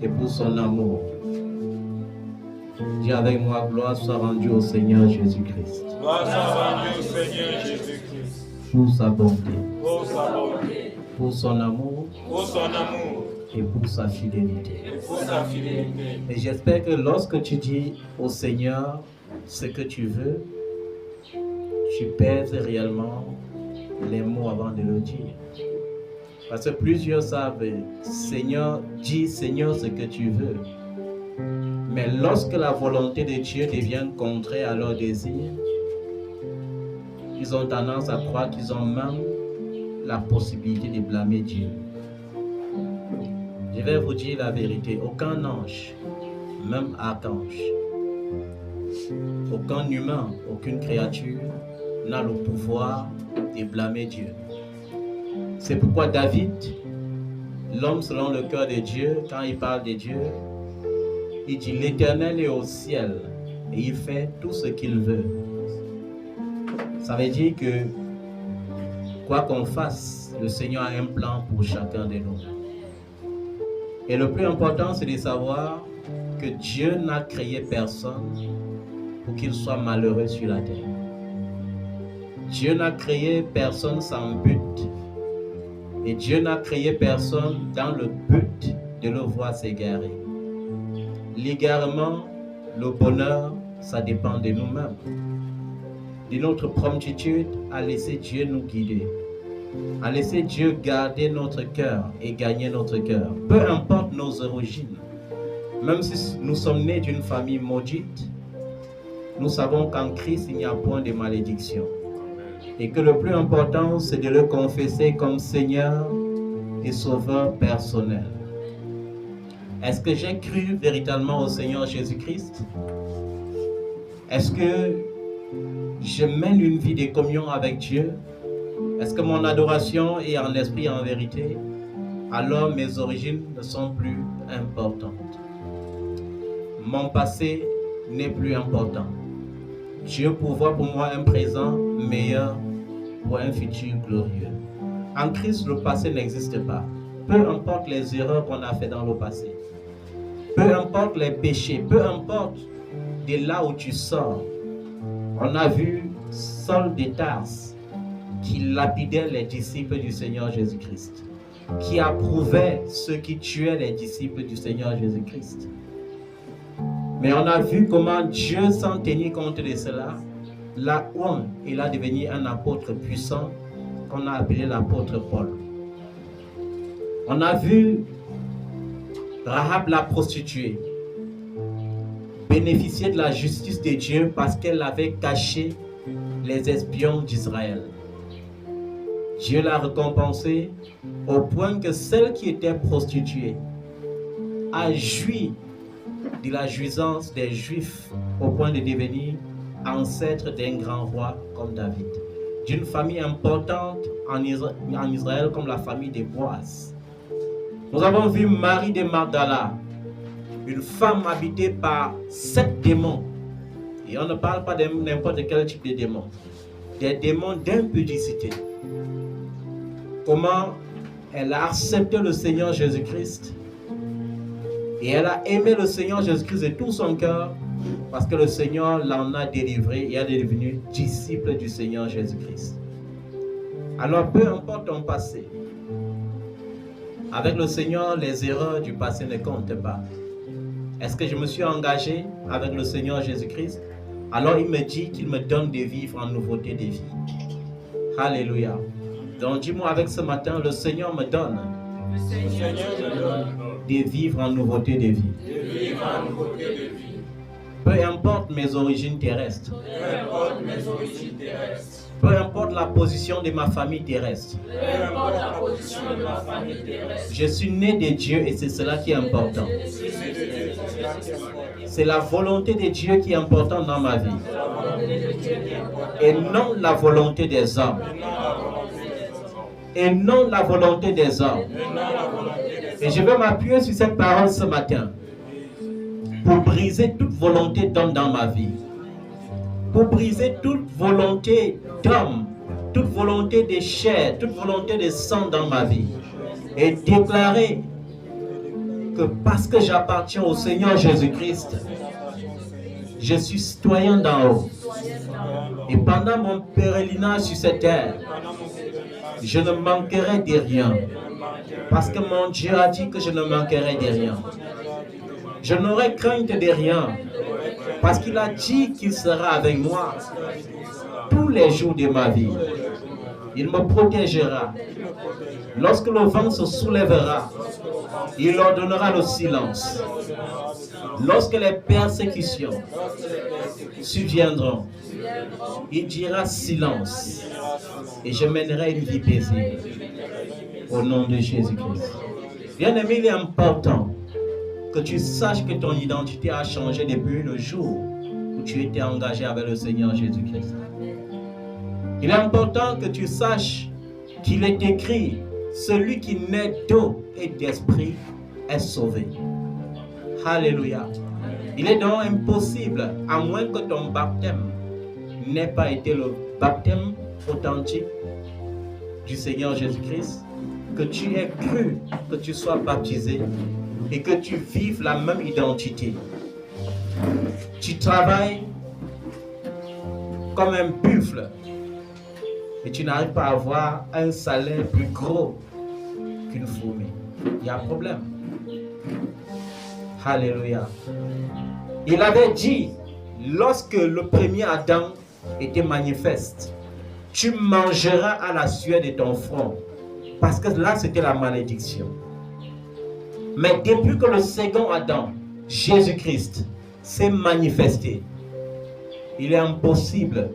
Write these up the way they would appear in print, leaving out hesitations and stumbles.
et pour son amour. Dis avec moi, gloire soit rendue au Seigneur Jésus-Christ. Gloire soit rendue au Seigneur Jésus-Christ. Pour sa bonté. Pour sa bonté. Pour son amour. Pour son amour. Et pour sa fidélité. Et pour sa fidélité. Et j'espère que lorsque tu dis au Seigneur ce que tu veux, tu pèses réellement les mots avant de le dire. Parce que plusieurs savent, Seigneur, dis Seigneur ce que tu veux. Mais lorsque la volonté de Dieu devient contraire à leur désir, ils ont tendance à croire qu'ils ont même la possibilité de blâmer Dieu. Je vais vous dire la vérité, aucun ange, même archange, aucun humain, aucune créature n'a le pouvoir de blâmer Dieu. C'est pourquoi David, l'homme selon le cœur de Dieu, quand il parle de Dieu, il dit l'Éternel est au ciel et il fait tout ce qu'il veut. Ça veut dire que quoi qu'on fasse, le Seigneur a un plan pour chacun de nous. Et le plus important, c'est de savoir que Dieu n'a créé personne pour qu'il soit malheureux sur la terre. Dieu n'a créé personne sans but. Et Dieu n'a créé personne dans le but de le voir s'égarer. L'égarement, le bonheur, ça dépend de nous-mêmes. De notre promptitude à laisser Dieu nous guider. À laisser Dieu garder notre cœur et gagner notre cœur. Peu importe nos origines. Même si nous sommes nés d'une famille maudite, nous savons qu'en Christ, il n'y a point de malédiction. Et que le plus important, c'est de le confesser comme Seigneur et Sauveur personnel. Est-ce que j'ai cru véritablement au Seigneur Jésus-Christ? Est-ce que je mène une vie de communion avec Dieu? Est-ce que mon adoration est en esprit et en vérité? Alors mes origines ne sont plus importantes. Mon passé n'est plus important. Dieu pourvoit pour moi un présent meilleur pour un futur glorieux. En Christ, le passé n'existe pas. Peu importe les erreurs qu'on a faites dans le passé. Peu importe les péchés. Peu importe de là où tu sors. On a vu Saul de Tarse qui lapidait les disciples du Seigneur Jésus-Christ. Qui approuvait ceux qui tuaient les disciples du Seigneur Jésus-Christ. Mais on a vu comment Dieu, sans tenir compte de cela, l'a oint et l'a devenu un apôtre puissant qu'on a appelé l'apôtre Paul. On a vu Rahab la prostituée bénéficier de la justice de Dieu parce qu'elle avait caché les espions d'Israël. Dieu l'a récompensée au point que celle qui était prostituée a joui de la jouissance des Juifs au point de devenir ancêtre d'un grand roi comme David, d'une famille importante en Israël comme la famille des Boaz. Nous avons vu Marie de Magdala, une femme habitée par 7 démons. Et on ne parle pas de n'importe quel type de démons, des démons d'impudicité. Comment elle a accepté le Seigneur Jésus-Christ. Et elle a aimé le Seigneur Jésus-Christ de tout son cœur parce que le Seigneur l'en a délivré et elle est devenue disciple du Seigneur Jésus-Christ. Alors peu importe ton passé, avec le Seigneur, les erreurs du passé ne comptent pas. Est-ce que je me suis engagé avec le Seigneur Jésus-Christ? Alors il me dit qu'il me donne de vivre en nouveauté de vie. Alléluia. Donc dis-moi avec ce matin, le Seigneur me donne de vivre en nouveauté de vie. Peu importe mes origines terrestres. Peu importe la position de ma famille terrestre. Je suis né de Dieu et c'est cela qui est important. C'est la volonté de Dieu qui est importante dans ma vie. Et non la volonté des hommes. Et non la volonté des hommes. Et je vais m'appuyer sur cette parole ce matin pour briser toute volonté d'homme dans ma vie. Pour briser toute volonté d'homme, toute volonté de chair, toute volonté de sang dans ma vie. Et déclarer que parce que j'appartiens au Seigneur Jésus-Christ, je suis citoyen d'en haut. Et pendant mon pèlerinage sur cette terre, je ne manquerai de rien. Parce que mon Dieu a dit que je ne manquerai de rien. Je n'aurai crainte de rien. Parce qu'il a dit qu'il sera avec moi tous les jours de ma vie. Il me protégera. Lorsque le vent se soulèvera, il ordonnera le silence. Lorsque les persécutions surviendront, il dira silence. Et je mènerai une vie paisible. Au nom de Jésus-Christ. Bien-aimé, il est important que tu saches que ton identité a changé depuis le jour où tu étais engagé avec le Seigneur Jésus-Christ. Il est important que tu saches qu'il est écrit, celui qui naît d'eau et d'esprit est sauvé. Alléluia. Il est donc impossible, à moins que ton baptême n'ait pas été le baptême authentique du Seigneur Jésus-Christ, que tu aies cru, que tu sois baptisé et que tu vives la même identité. Tu travailles comme un buffle et tu n'arrives pas à avoir un salaire plus gros qu'une fourmi. Il y a un problème. Alléluia. Il avait dit, lorsque le premier Adam était manifeste, tu mangeras à la sueur de ton front. Parce que là, c'était la malédiction. Mais depuis que le second Adam, Jésus-Christ, s'est manifesté, il est impossible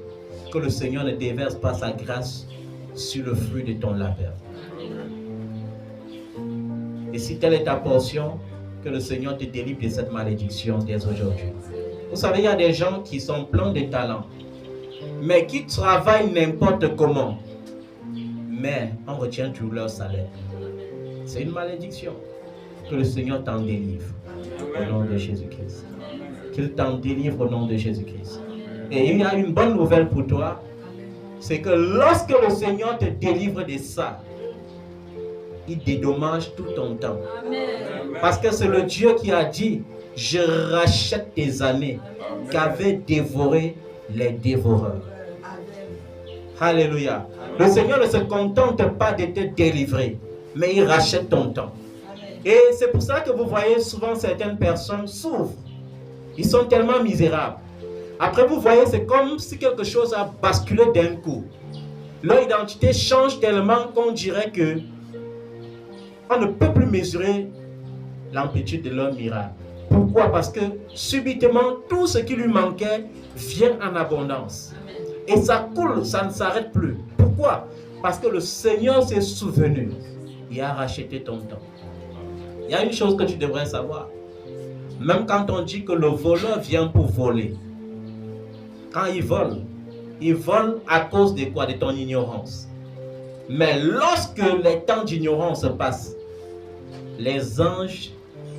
que le Seigneur ne déverse pas sa grâce sur le fruit de ton labeur. Et si telle est ta portion, que le Seigneur te délivre de cette malédiction dès aujourd'hui. Vous savez, il y a des gens qui sont pleins de talents, mais qui travaillent n'importe comment. Mais on retient tout leur salaire. C'est une malédiction. Que le Seigneur t'en délivre au nom de Jésus-Christ. Qu'il t'en délivre au nom de Jésus-Christ. Et il y a une bonne nouvelle pour toi. C'est que lorsque le Seigneur te délivre de ça, il dédommage tout ton temps. Parce que c'est le Dieu qui a dit, je rachète tes années qu'avaient dévoré les dévoreurs. Alléluia. Le Seigneur ne se contente pas de te délivrer, mais il rachète ton temps. Et c'est pour ça que vous voyez souvent certaines personnes souffrent. Ils sont tellement misérables. Après, vous voyez, c'est comme si quelque chose a basculé d'un coup. Leur identité change tellement qu'on dirait que on ne peut plus mesurer l'amplitude de leur miracle. Pourquoi? Parce que subitement, tout ce qui lui manquait vient en abondance. Et ça coule, ça ne s'arrête plus. Pourquoi? Parce que le Seigneur s'est souvenu. Il a racheté ton temps. Il y a une chose que tu devrais savoir. Même quand on dit que le voleur vient pour voler, quand il vole à cause de quoi? De ton ignorance. Mais lorsque les temps d'ignorance passent, les anges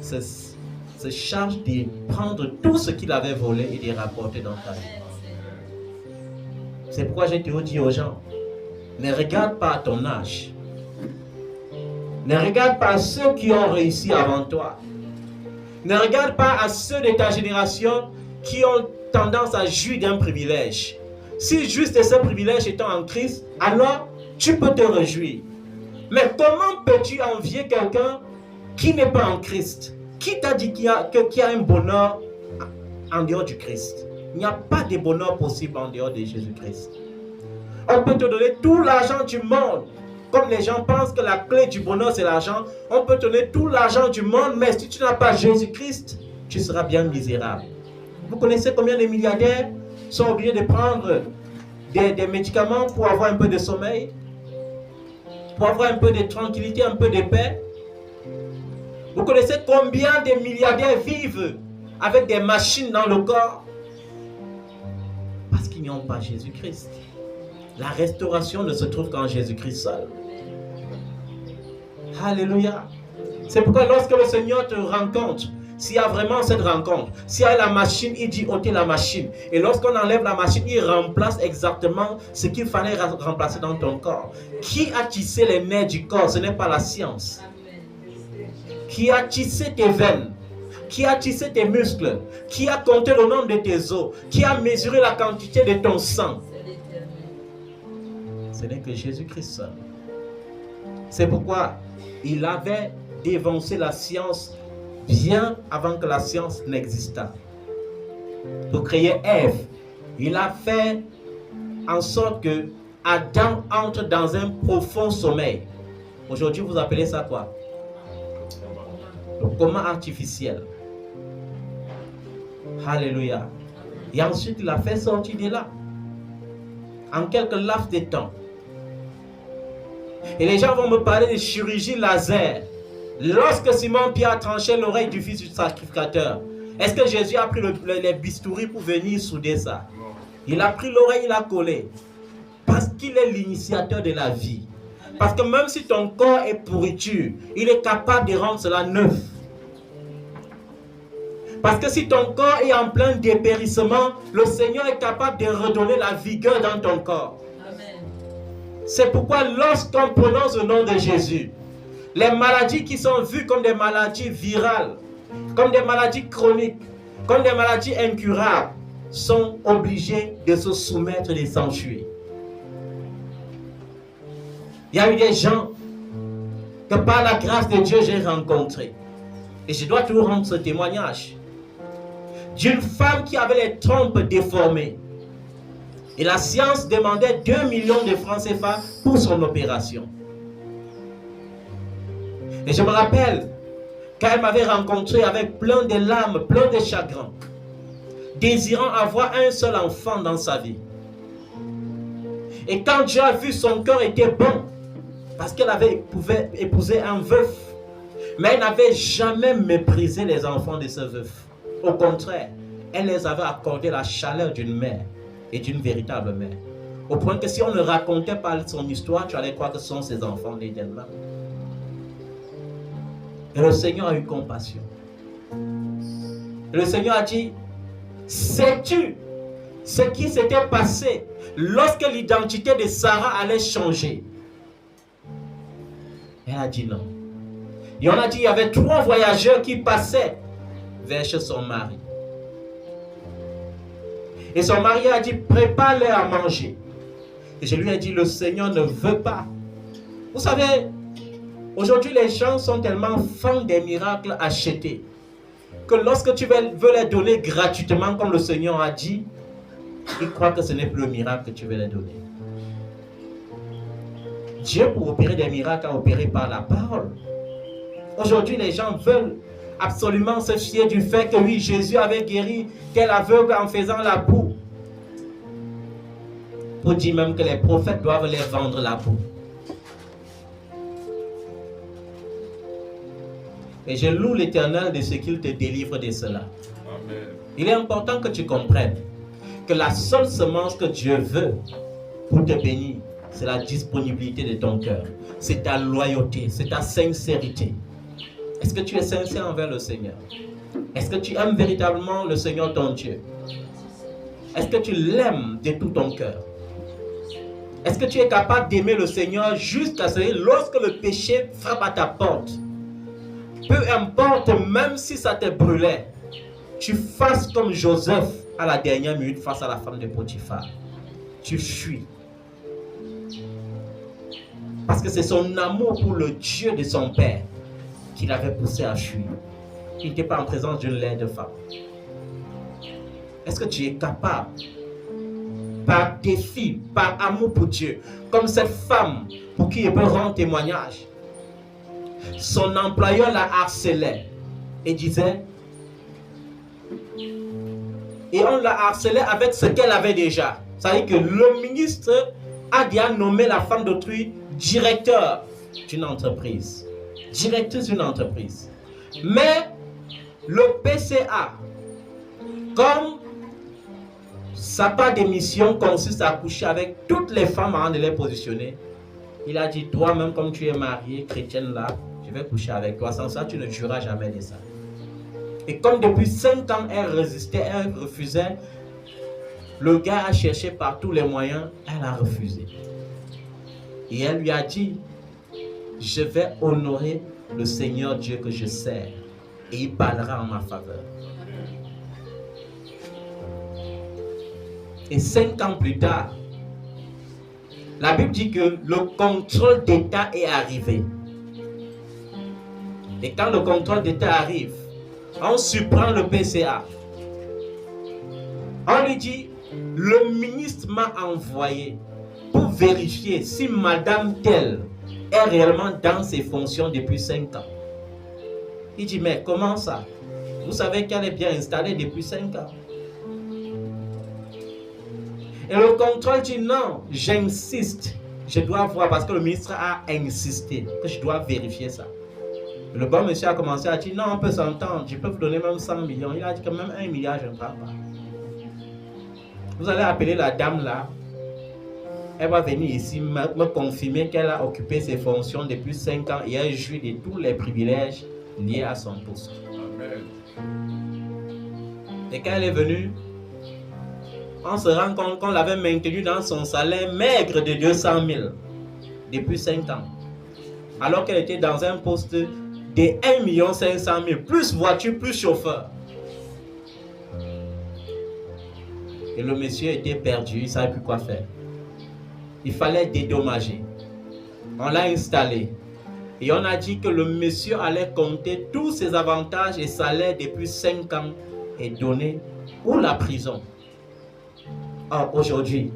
se chargent de prendre tout ce qu'il avait volé et de les rapporter dans ta vie. C'est pourquoi j'ai toujours dit aux gens, ne regarde pas à ton âge. Ne regarde pas à ceux qui ont réussi avant toi. Ne regarde pas à ceux de ta génération qui ont tendance à jouir d'un privilège. Si juste ce privilège étant en Christ, alors tu peux te réjouir. Mais comment peux-tu envier quelqu'un qui n'est pas en Christ? Qui t'a dit qu'il y a un bonheur en dehors du Christ? Il n'y a pas de bonheur possible en dehors de Jésus-Christ. On peut te donner tout l'argent du monde. Comme les gens pensent que la clé du bonheur c'est l'argent, on peut te donner tout l'argent du monde, mais si tu n'as pas Jésus-Christ, tu seras bien misérable. Vous connaissez combien de milliardaires sont obligés de prendre des médicaments pour avoir un peu de sommeil, pour avoir un peu de tranquillité, un peu de paix? Vous connaissez combien de milliardaires vivent avec des machines dans le corps? Parce qu'ils n'ont pas Jésus-Christ. La restauration ne se trouve qu'en Jésus-Christ seul. Alléluia. C'est pourquoi lorsque le Seigneur te rencontre, s'il y a vraiment cette rencontre, s'il y a la machine, il dit ôtez la machine. Et lorsqu'on enlève la machine, il remplace exactement ce qu'il fallait remplacer dans ton corps. Qui a tissé les nerfs du corps? Ce n'est pas la science. qui a tissé tes veines, qui a tissé tes muscles, qui a compté le nombre de tes os, qui a mesuré la quantité de ton sang. Ce n'est que Jésus-Christ seul. C'est pourquoi il avait dévancé la science bien avant que la science n'existât. Pour créer Ève, il a fait en sorte que Adam entre dans un profond sommeil. Aujourd'hui, vous appelez ça quoi? Le coma artificiel. Alléluia. Et ensuite, il a fait sortir de là. En quelques laps de temps. Et les gens vont me parler de chirurgie laser. Lorsque Simon-Pierre a tranché l'oreille du fils du sacrificateur, est-ce que Jésus a pris les bistouris pour venir souder ça? Il a pris l'oreille, il a collé. Parce qu'il est l'initiateur de la vie. Parce que même si ton corps est pourriture, il est capable de rendre cela neuf. Parce que si ton corps est en plein dépérissement, le Seigneur est capable de redonner la vigueur dans ton corps. Amen. C'est pourquoi lorsqu'on prononce le nom de Jésus, les maladies qui sont vues comme des maladies virales, comme des maladies chroniques, comme des maladies incurables, sont obligées de se soumettre et de s'enfuir. Il y a eu des gens que par la grâce de Dieu j'ai rencontrés. Et je dois toujours rendre ce témoignage. D'une femme qui avait les trompes déformées. Et la science demandait 2 millions de francs CFA pour son opération. Et je me rappelle, quand elle m'avait rencontré avec plein de larmes, plein de chagrin, désirant avoir un seul enfant dans sa vie. Et quand Dieu a vu son cœur était bon, parce qu'elle pouvait épouser un veuf, mais elle n'avait jamais méprisé les enfants de ce veuf. Au contraire, elle les avait accordé la chaleur d'une mère et d'une véritable mère. Au point que si on ne racontait pas son histoire, tu allais croire que ce sont ses enfants nés d'elle-même. Et le Seigneur a eu compassion. Et le Seigneur a dit, sais-tu ce qui s'était passé lorsque l'identité de Sarah allait changer? Elle a dit non. Et on a dit, il y avait 3 voyageurs qui passaient vers chez son mari. Et son mari a dit, prépare-leur à manger. Et je lui ai dit, le Seigneur ne veut pas. Vous savez, aujourd'hui les gens sont tellement fans des miracles achetés que lorsque tu veux les donner gratuitement comme le Seigneur a dit, ils croient que ce n'est plus le miracle que tu veux les donner. Dieu, pour opérer des miracles, a opéré par la parole. Aujourd'hui, les gens veulent absolument se fier du fait que oui, Jésus avait guéri tel aveugle en faisant la boue. Pour dire même que les prophètes doivent les vendre la boue. Et je loue l'Éternel de ce qu'il te délivre de cela. Amen. Il est important que tu comprennes que la seule semence que Dieu veut pour te bénir, c'est la disponibilité de ton cœur. C'est ta loyauté, c'est ta sincérité. Est-ce que tu es sincère envers le Seigneur? Est-ce que tu aimes véritablement le Seigneur ton Dieu? Est-ce que tu l'aimes de tout ton cœur? Est-ce que tu es capable d'aimer le Seigneur jusqu'à ce que lorsque le péché frappe à ta porte, peu importe, même si ça te brûlait, tu fasses comme Joseph à la dernière minute face à la femme de Potiphar. Tu fuis. Parce que c'est son amour pour le Dieu de son père qui l'avait poussé à fuir. Il n'était pas en présence d'une laide femme. Est-ce que tu es capable, par défi, par amour pour Dieu, comme cette femme pour qui il peut rendre témoignage? Son employeur la harcelait et disait, et on la harcelait avec ce qu'elle avait déjà. C'est-à-dire que le ministre a déjà nommé la femme d'autrui directeur d'une entreprise, directrice d'une entreprise. Mais le PCA, comme sa part d'émission consiste à coucher avec toutes les femmes avant de les positionner, il a dit, toi-même comme tu es mariée, chrétienne là, je vais coucher avec toi, sans ça tu ne jureras jamais de ça. Et comme depuis 5 ans elle résistait, elle refusait, le gars a cherché par tous les moyens, elle a refusé. Et elle lui a dit, je vais honorer le Seigneur Dieu que je sers et il parlera en ma faveur. Et 5 ans plus tard, la Bible dit que le contrôle d'État est arrivé. Et quand le contrôle d'État arrive, on surprend le PCA. On lui dit, le ministre m'a envoyé pour vérifier si madame telle est réellement dans ses fonctions depuis 5 ans. Il dit, mais comment ça? Vous savez qu'elle est bien installée depuis 5 ans. Et le contrôle dit, non, j'insiste. Je dois voir parce que le ministre a insisté que je dois vérifier ça. Le bon monsieur a commencé à dire, non, on peut s'entendre, je peux vous donner même 100 millions. Il a dit que même 1 milliard, je ne prends pas. Vous allez appeler la dame là. Elle va venir ici me confirmer qu'elle a occupé ses fonctions depuis 5 ans et elle jouit de tous les privilèges liés à son poste. Amen. Et quand elle est venue, on se rend compte qu'on l'avait maintenue dans son salaire maigre de 200 000 depuis 5 ans. Alors qu'elle était dans un poste de 1 500 000, plus voiture, plus chauffeur. Et le monsieur était perdu, il ne savait plus quoi faire. Il fallait dédommager. On l'a installé. Et on a dit que le monsieur allait compter tous ses avantages et salaires depuis 5 ans et donner ou la prison. Or, aujourd'hui,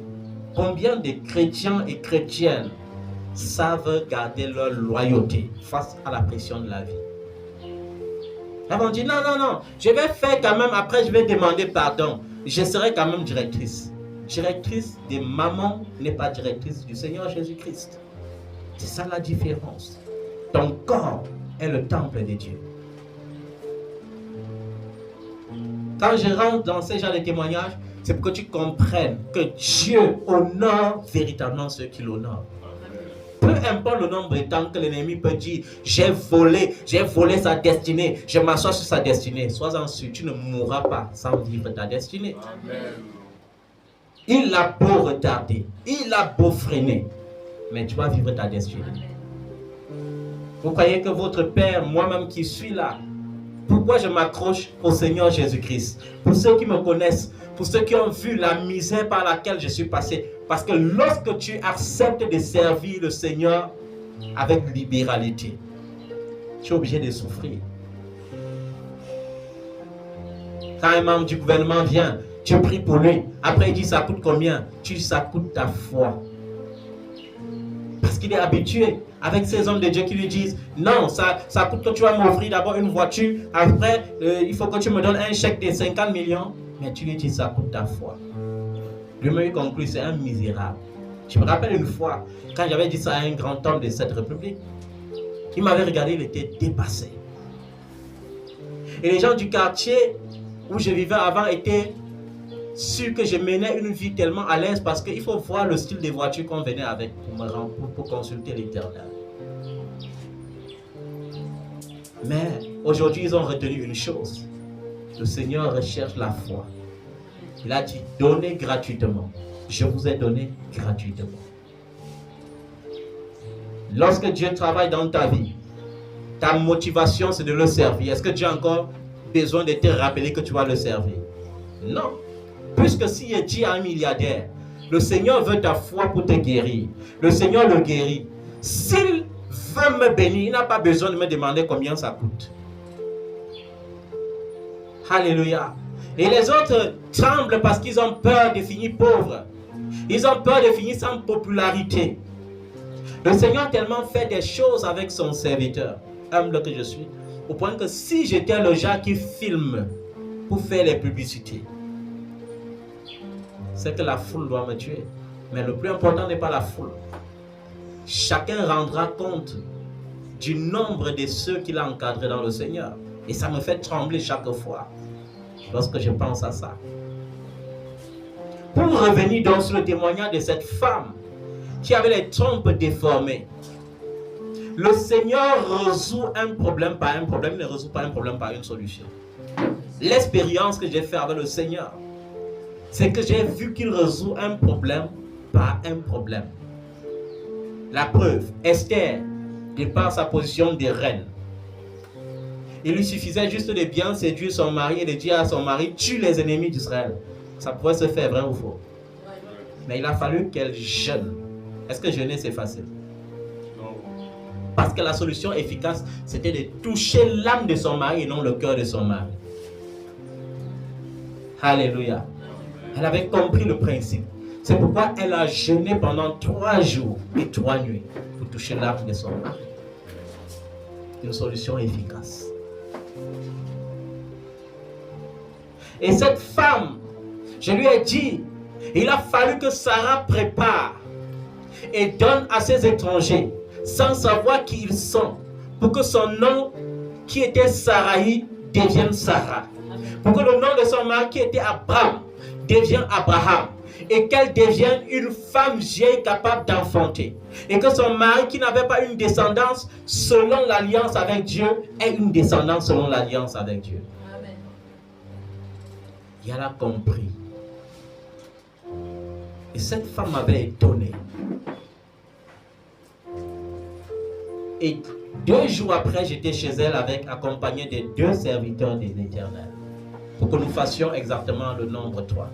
combien de chrétiens et chrétiennes savent garder leur loyauté face à la pression de la vie? Elles vont dire, non, je vais faire quand même, après je vais demander pardon. Je serai quand même directrice. Directrice des mamans n'est pas directrice du Seigneur Jésus-Christ. C'est ça la différence. Ton corps est le temple de Dieu. Quand je rentre dans ce genre de témoignages, c'est pour que tu comprennes que Dieu honore véritablement ceux qui l'honorent. Peu importe le nombre de temps que l'ennemi peut dire, j'ai volé sa destinée, je m'assois sur sa destinée. Sois-en sûr, tu ne mourras pas sans vivre ta destinée. Amen. Il a beau retarder, il a beau freiner, mais tu vas vivre ta destinée. Vous croyez que votre Père, moi-même qui suis là, pourquoi je m'accroche au Seigneur Jésus-Christ? Pour ceux qui me connaissent, pour ceux qui ont vu la misère par laquelle je suis passé. Parce que lorsque tu acceptes de servir le Seigneur avec libéralité, tu es obligé de souffrir. Quand un membre du gouvernement vient, tu pries pour lui. Après il dit ça coûte combien? Tu dis ça coûte ta foi. Parce qu'il est habitué avec ces hommes de Dieu qui lui disent non, ça coûte que tu vas m'offrir d'abord une voiture. Après, il faut que tu me donnes un chèque de 50 millions. Mais tu lui dis ça coûte ta foi. Lui-même conclut, c'est un misérable. Je me rappelle une fois, quand j'avais dit ça à un grand homme de cette république, il m'avait regardé, il était dépassé. Et les gens du quartier où je vivais avant étaient sûrs que je menais une vie tellement à l'aise parce qu'il faut voir le style des voitures qu'on venait avec pour consulter l'Éternel. Mais aujourd'hui, ils ont retenu une chose. Le Seigneur recherche la foi. Il a dit, donnez gratuitement. Je vous ai donné gratuitement. Lorsque Dieu travaille dans ta vie, ta motivation c'est de le servir. Est-ce que Dieu a encore besoin de te rappeler que tu vas le servir? Non. Puisque si Dieu est un milliardaire, le Seigneur veut ta foi pour te guérir. Le Seigneur le guérit. S'il veut me bénir, il n'a pas besoin de me demander combien ça coûte. Alléluia. Et les autres tremblent parce qu'ils ont peur de finir pauvres. Ils ont peur de finir sans popularité. Le Seigneur a tellement fait des choses avec son serviteur, humble que je suis, au point que si j'étais le genre qui filme pour faire les publicités, c'est que la foule doit me tuer. Mais le plus important n'est pas la foule. Chacun rendra compte du nombre de ceux qu'il a encadrés dans le Seigneur. Et ça me fait trembler chaque fois lorsque je pense à ça. Pour revenir donc sur le témoignage de cette femme qui avait les trompes déformées, le Seigneur résout un problème par un problème, il ne résout pas un problème par une solution. L'expérience que j'ai faite avec le Seigneur, c'est que j'ai vu qu'il résout un problème par un problème. La preuve, Esther, de par sa position de reine. Il lui suffisait juste de bien séduire son mari et de dire à son mari, tue les ennemis d'Israël. Ça pouvait se faire, vrai ou faux? Mais il a fallu qu'elle jeûne. Est-ce que jeûner c'est facile? Non. Parce que la solution efficace, c'était de toucher l'âme de son mari et non le cœur de son mari. Alléluia. Elle avait compris le principe. C'est pourquoi elle a jeûné pendant 3 jours et 3 nuits pour toucher l'âme de son mari. Une solution efficace. Et cette femme, je lui ai dit, il a fallu que Sarah prépare et donne à ses étrangers, sans savoir qui ils sont, pour que son nom, qui était Saraï, devienne Sarah. Pour que le nom de son mari, qui était Abraham, devienne Abraham. Et qu'elle devienne une femme vieille capable d'enfanter. Et que son mari, qui n'avait pas une descendance selon l'alliance avec Dieu, ait une descendance selon l'alliance avec Dieu. Amen. Et elle a compris. Et cette femme m'avait étonné. Et 2 jours après, j'étais chez elle accompagné des 2 serviteurs de l'Éternel. Pour que nous fassions exactement le nombre 3.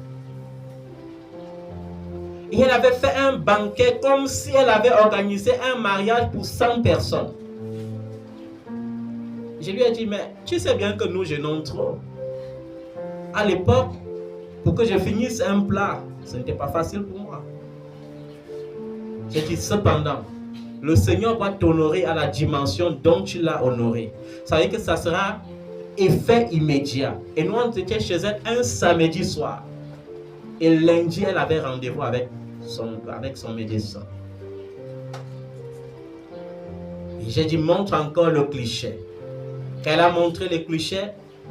Et elle avait fait un banquet comme si elle avait organisé un mariage pour 100 personnes. Je lui ai dit, mais tu sais bien que nous jeûnons trop. À l'époque, pour que je finisse un plat, ce n'était pas facile pour moi. J'ai dit, cependant, le Seigneur va t'honorer à la dimension dont tu l'as honoré. Ça veut dire que ça sera effet immédiat. Et nous, on était chez elle un samedi soir. Et lundi, elle avait rendez-vous avec son médecin. Et j'ai dit, montre encore le cliché. Quand elle a montré le cliché,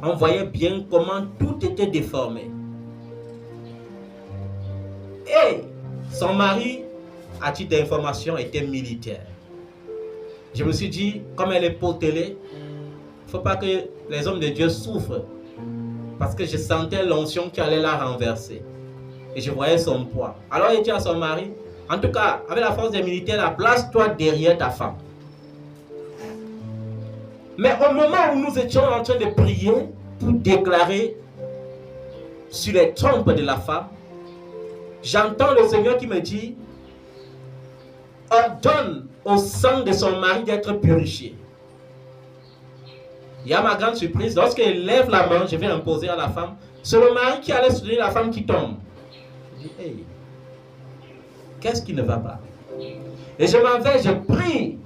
on voyait bien comment tout était déformé. Et son mari, à titre d'information, était militaire. Je me suis dit, comme elle est potelée, il ne faut pas que les hommes de Dieu souffrent. Parce que je sentais l'onction qui allait la renverser. Et je voyais son poids. Alors il dit à son mari, en tout cas, avec la force des militaires, place-toi derrière ta femme. Mais au moment où nous étions en train de prier pour déclarer sur les trompes de la femme, j'entends le Seigneur qui me dit, ordonne au sang de son mari d'être purifié. Il y a ma grande surprise, lorsqu'elle lève la main, je vais imposer à la femme, c'est le mari qui allait soutenir la femme qui tombe. Je dis, hey, qu'est-ce qui ne va pas? Et je m'en vais, je prie,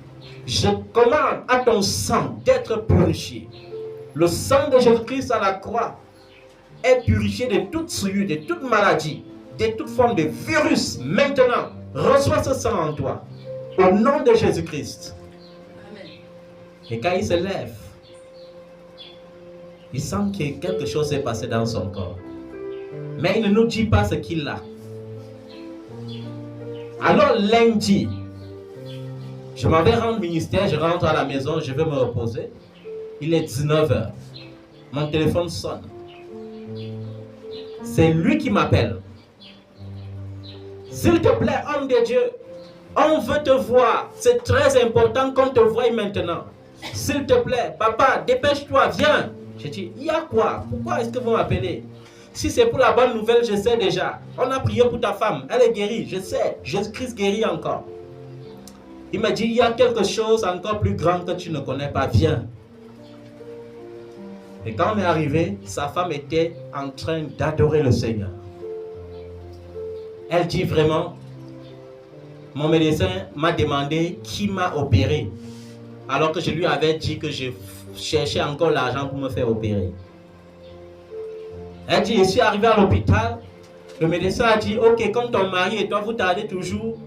je commande à ton sang d'être purifié. Le sang de Jésus-Christ à la croix est purifié de toute souillure, de toute maladie, de toute forme de virus. Maintenant, reçois ce sang en toi, au nom de Jésus-Christ. Et quand il se lève, il sent que quelque chose s'est passé dans son corps. Mais il ne nous dit pas ce qu'il a. Alors lundi, je m'en vais rendre ministère, je rentre à la maison, je vais me reposer. Il est 19h. Mon téléphone sonne. C'est lui qui m'appelle. S'il te plaît, homme de Dieu, on veut te voir. C'est très important qu'on te voie maintenant. S'il te plaît, papa, dépêche-toi, viens. Je dis, il y a quoi? Pourquoi est-ce que vous m'appelez? Si c'est pour la bonne nouvelle, je sais déjà. On a prié pour ta femme, elle est guérie, je sais. Jésus-Christ guérit encore. Il m'a dit, il y a quelque chose encore plus grand que tu ne connais pas, viens. Et quand on est arrivé, sa femme était en train d'adorer le Seigneur. Elle dit vraiment, mon médecin m'a demandé qui m'a opéré. Alors que je lui avais dit que je cherchais encore l'argent pour me faire opérer. Elle dit, je suis arrivé à l'hôpital. Le médecin a dit, ok, comme ton mari et toi, vous tardez toujours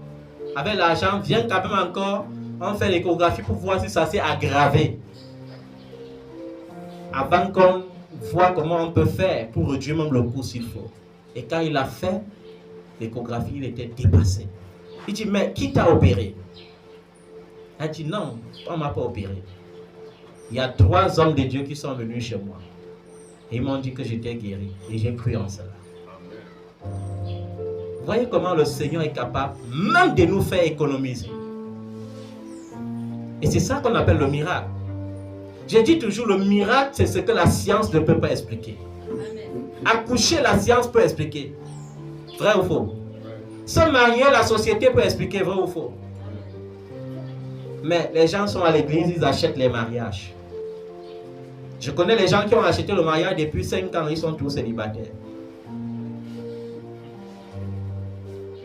avec l'argent, viens quand même encore, on fait l'échographie pour voir si ça s'est aggravé. Avant qu'on voit comment on peut faire pour réduire même le coût s'il faut. Et quand il a fait l'échographie, il était dépassé. Il dit, mais qui t'a opéré? Elle dit, non, on ne m'a pas opéré. Il y a 3 hommes de Dieu qui sont venus chez moi. Et ils m'ont dit que j'étais guéri. Et j'ai cru en cela. Vous voyez comment le Seigneur est capable même de nous faire économiser. Et c'est ça qu'on appelle le miracle. Je dis toujours, le miracle, c'est ce que la science ne peut pas expliquer. Accoucher, la science peut expliquer. Vrai ou faux? Se marier, la société peut expliquer. Vrai ou faux? Mais les gens sont à l'église, ils achètent les mariages. Je connais les gens qui ont acheté le mariage depuis 5 ans, ils sont tous célibataires.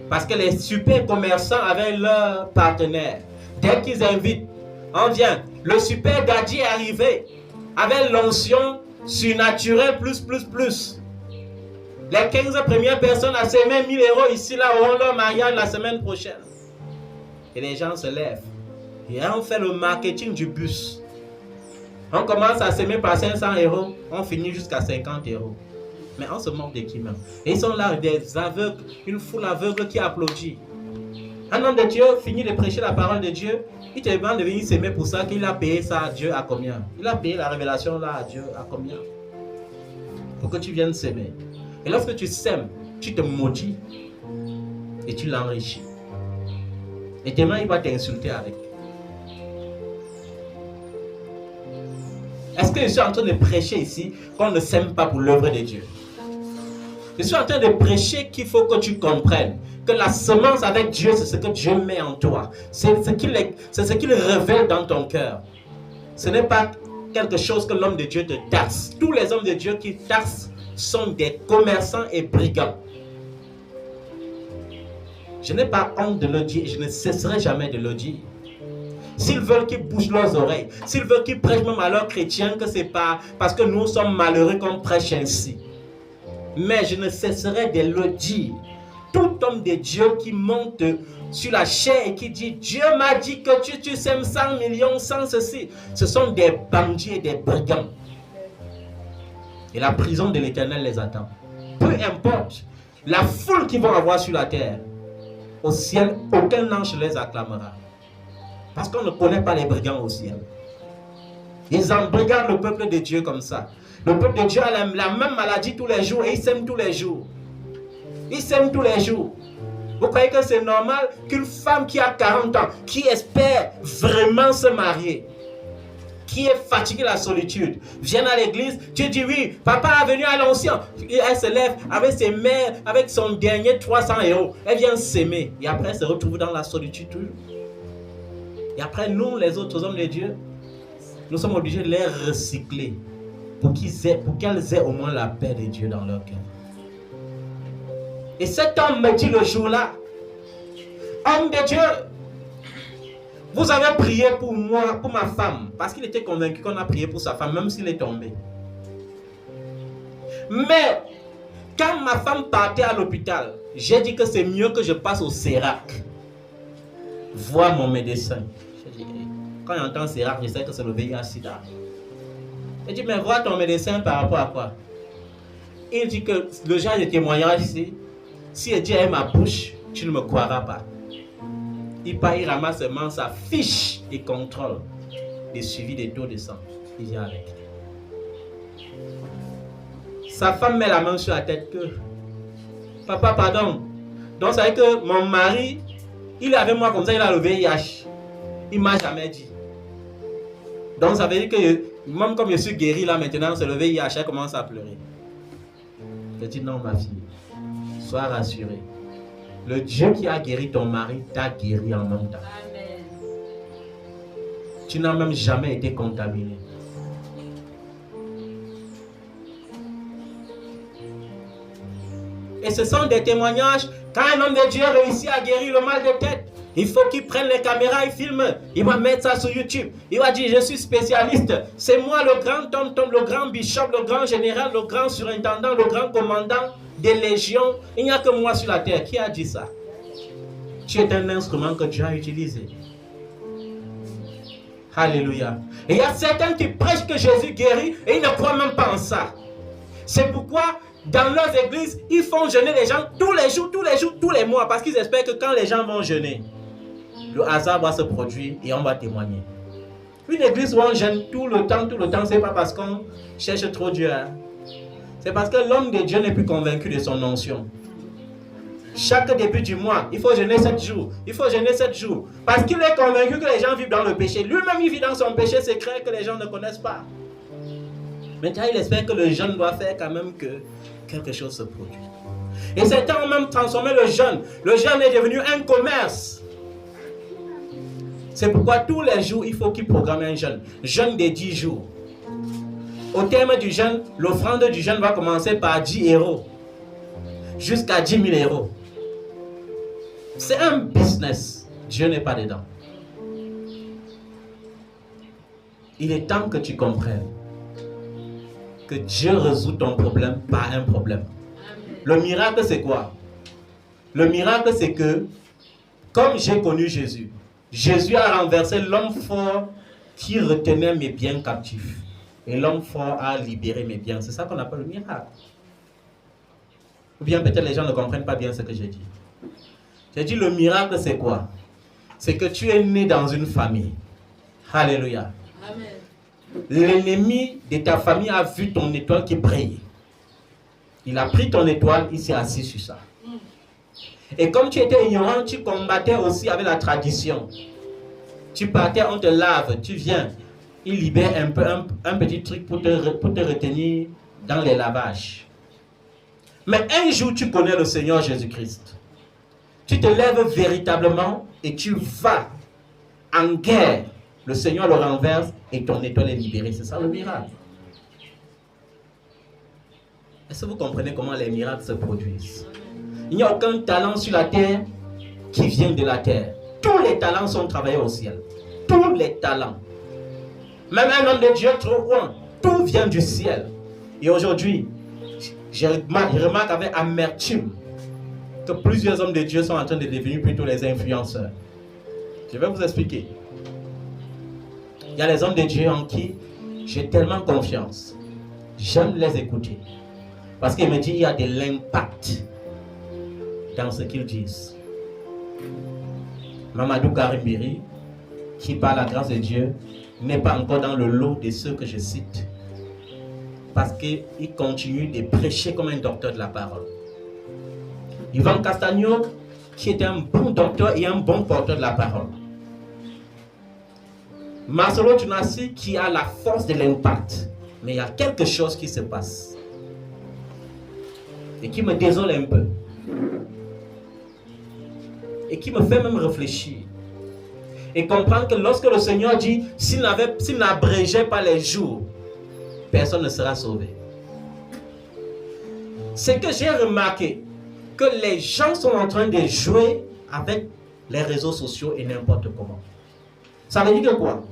Parce que les super commerçants avaient leurs partenaires. Dès qu'ils invitent, on vient. Le super daddy est arrivé avec l'onction surnaturelle plus. Les 15 premières personnes à s'aimer 1000 € ici, là, auront leur mariage la semaine prochaine. Et les gens se lèvent. Et on fait le marketing du bus. On commence à s'aimer par 500 €, on finit jusqu'à 50 €. Mais on se moque de qui même? Et ils sont là, des aveugles, une foule aveugle qui applaudit. Un homme de Dieu finit de prêcher la parole de Dieu. Il te demande de venir s'aimer pour ça, qu'il a payé ça à Dieu à combien? Il a payé la révélation là à Dieu à combien? Pour que tu viennes s'aimer. Et lorsque tu s'aimes, tu te maudis et tu l'enrichis. Et demain, il va t'insulter avec. Est-ce que je suis en train de prêcher ici qu'on ne s'aime pas pour l'œuvre de Dieu? Je suis en train de prêcher qu'il faut que tu comprennes que la semence avec Dieu, c'est ce que Dieu met en toi. C'est ce qu'il révèle dans ton cœur. Ce n'est pas quelque chose que l'homme de Dieu te taxe. Tous les hommes de Dieu qui taxent sont des commerçants et brigands. Je n'ai pas honte de le dire, je ne cesserai jamais de le dire. S'ils veulent qu'ils bougent leurs oreilles, s'ils veulent qu'ils prêchent même à leurs chrétiens que c'est pas parce que nous sommes malheureux qu'on prêche ainsi. Mais je ne cesserai de le dire. Tout homme de Dieu qui monte sur la chair et qui dit Dieu m'a dit que tu sèmes 100 millions sans ceci, ce sont des bandits et des brigands. Et la prison de l'Éternel les attend. Peu importe la foule qu'ils vont avoir sur la terre, au ciel, aucun ange les acclamera. Parce qu'on ne connaît pas les brigands au ciel. Ils embrigadent le peuple de Dieu comme ça. Le peuple de Dieu a la même maladie tous les jours et ils s'aiment tous les jours. Ils s'aiment tous les jours. Vous croyez que c'est normal qu'une femme qui a 40 ans, qui espère vraiment se marier, qui est fatiguée de la solitude, vienne à l'église, tu dis oui, papa est venu à l'ancien. Elle se lève avec ses mères, avec son dernier 300 €. Elle vient s'aimer et après elle se retrouve dans la solitude toujours. Et après nous, les autres hommes de Dieu, nous sommes obligés de les recycler pour qu'elles aient au moins la paix de Dieu dans leur cœur. Et cet homme me dit le jour-là, homme de Dieu, vous avez prié pour moi, pour ma femme, parce qu'il était convaincu qu'on a prié pour sa femme, même s'il est tombé. Mais, quand ma femme partait à l'hôpital, j'ai dit que c'est mieux que je passe au CERAC. Voir mon médecin. J'ai dit, quand j'entends CERAC, je sais que c'est le VIH-Sida. J'ai dit, mais vois ton médecin par rapport à quoi? Il dit que le genre de témoignage ici, si Dieu est ma bouche, tu ne me croiras pas. Il part, il ramasse seulement sa fiche et contrôle des suivis des taux de sang. Il vient avec. Sa femme met la main sur la tête que papa, pardon. Donc ça veut dire que mon mari, il est avec moi comme ça, il a le VIH. Il ne m'a jamais dit. Donc ça veut dire que même comme je suis guéri là maintenant, c'est le VIH, elle commence à pleurer. Je dis non ma fille, sois rassurée. Le Dieu qui a guéri ton mari t'a guéri en même temps. Amen. Tu n'as même jamais été contaminé. Et ce sont des témoignages. Quand un homme de Dieu réussit à guérir le mal de tête, il faut qu'il prenne les caméras et filme. Il va mettre ça sur YouTube. Il va dire, je suis spécialiste. C'est moi le grand tom-tom, le grand bishop, le grand général, le grand surintendant, le grand commandant des légions. Il n'y a que moi sur la terre. Qui a dit ça? Tu es un instrument que Dieu a utilisé. Alléluia. Et il y a certains qui prêchent que Jésus guérit et ils ne croient même pas en ça. C'est pourquoi dans leurs églises, ils font jeûner les gens tous les jours, tous les mois, parce qu'ils espèrent que quand les gens vont jeûner, le hasard va se produire et on va témoigner. Une église où on jeûne tout le temps, c'est pas parce qu'on cherche trop Dieu. Hein. C'est parce que l'homme de Dieu n'est plus convaincu de son onction. chaque début du mois, il faut jeûner 7 jours. Il faut jeûner 7 jours. Parce qu'il est convaincu que les gens vivent dans le péché. Lui-même, il vit dans son péché secret que les gens ne connaissent pas. Maintenant, il espère que le jeûne doit faire quand même que quelque chose se produise. Et certains ont même transformé le jeûne. Le jeûne est devenu un commerce. C'est pourquoi tous les jours, il faut qu'ils programment un jeûne. Jeûne des 10 jours. Au terme du jeûne, l'offrande du jeûne va commencer par 10 euros. Jusqu'à 10 000 euros. C'est un business. Dieu n'est pas dedans. Il est temps que tu comprennes que Dieu résout ton problème par un problème. Le miracle, c'est quoi? Le miracle, c'est que, comme j'ai connu Jésus, Jésus a renversé l'homme fort qui retenait mes biens captifs. Et l'homme fort a libéré mes biens. C'est ça qu'on appelle le miracle. Ou bien peut-être les gens ne comprennent pas bien ce que j'ai dit. J'ai dit le miracle, c'est quoi? C'est que tu es né dans une famille. Alléluia. Amen. L'ennemi de ta famille a vu ton étoile qui brille. Il a pris ton étoile, il s'est assis sur ça. Et comme tu étais ignorant, tu combattais aussi avec la tradition. Tu partais, on te lave, tu viens. Il libère un petit truc pour te retenir dans les lavages. Mais un jour, tu connais le Seigneur Jésus-Christ. Tu te lèves véritablement et tu vas en guerre. Le Seigneur le renverse et ton étoile est libérée. C'est ça le miracle. Est-ce que vous comprenez comment les miracles se produisent? Il n'y a aucun talent sur la terre qui vient de la terre. Tous les talents sont travaillés au ciel. Tous les talents. Même un homme de Dieu trop loin, tout vient du ciel. Et aujourd'hui, je remarque avec amertume que plusieurs hommes de Dieu sont en train de devenir plutôt les influenceurs. Je vais vous expliquer. Il y a les hommes de Dieu en qui j'ai tellement confiance. J'aime les écouter. Parce qu'il me dit qu'il y a de l'impact dans ce qu'ils disent. Mamadou Karimbiri, qui par la grâce de Dieu n'est pas encore dans le lot de ceux que je cite. Parce qu'il continue de prêcher comme un docteur de la parole. Yvan Castagno, qui est un bon docteur et un bon porteur de la parole. Marcelo Tunasi, qui a la force de l'impact. Mais il y a quelque chose qui se passe. Et qui me désole un peu. Et qui me fait même réfléchir. Et comprendre que lorsque le Seigneur dit, s'il n'abrégeait pas les jours, personne ne sera sauvé. C'est que j'ai remarqué que les gens sont en train de jouer avec les réseaux sociaux et n'importe comment. Ça veut dire que quoi?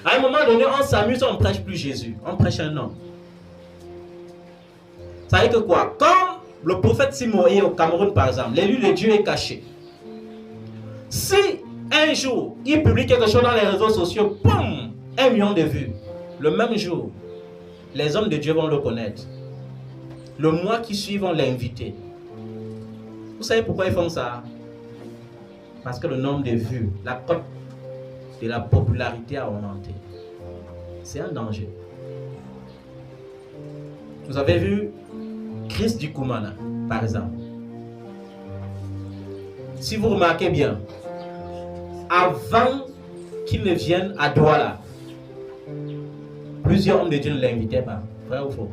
À un moment donné, on s'amuse, on ne prêche plus Jésus, on prêche un homme. Ça veut dire que quoi? Comme le prophète Simoé au Cameroun par exemple, l'élu de Dieu est caché. Si un jour, il publie quelque chose dans les réseaux sociaux, boum, 1 million de vues. Le même jour, les hommes de Dieu vont le connaître. Le mois qui suit, vont l'inviter. Vous savez pourquoi ils font ça? Parce que le nombre de vues, la cote de la popularité a augmenté. C'est un danger. Vous avez vu Chris Dikumana, par exemple. Si vous remarquez bien, avant qu'il ne vienne à Douala, plusieurs hommes de Dieu ne l'invitaient pas. Vrai ou faux?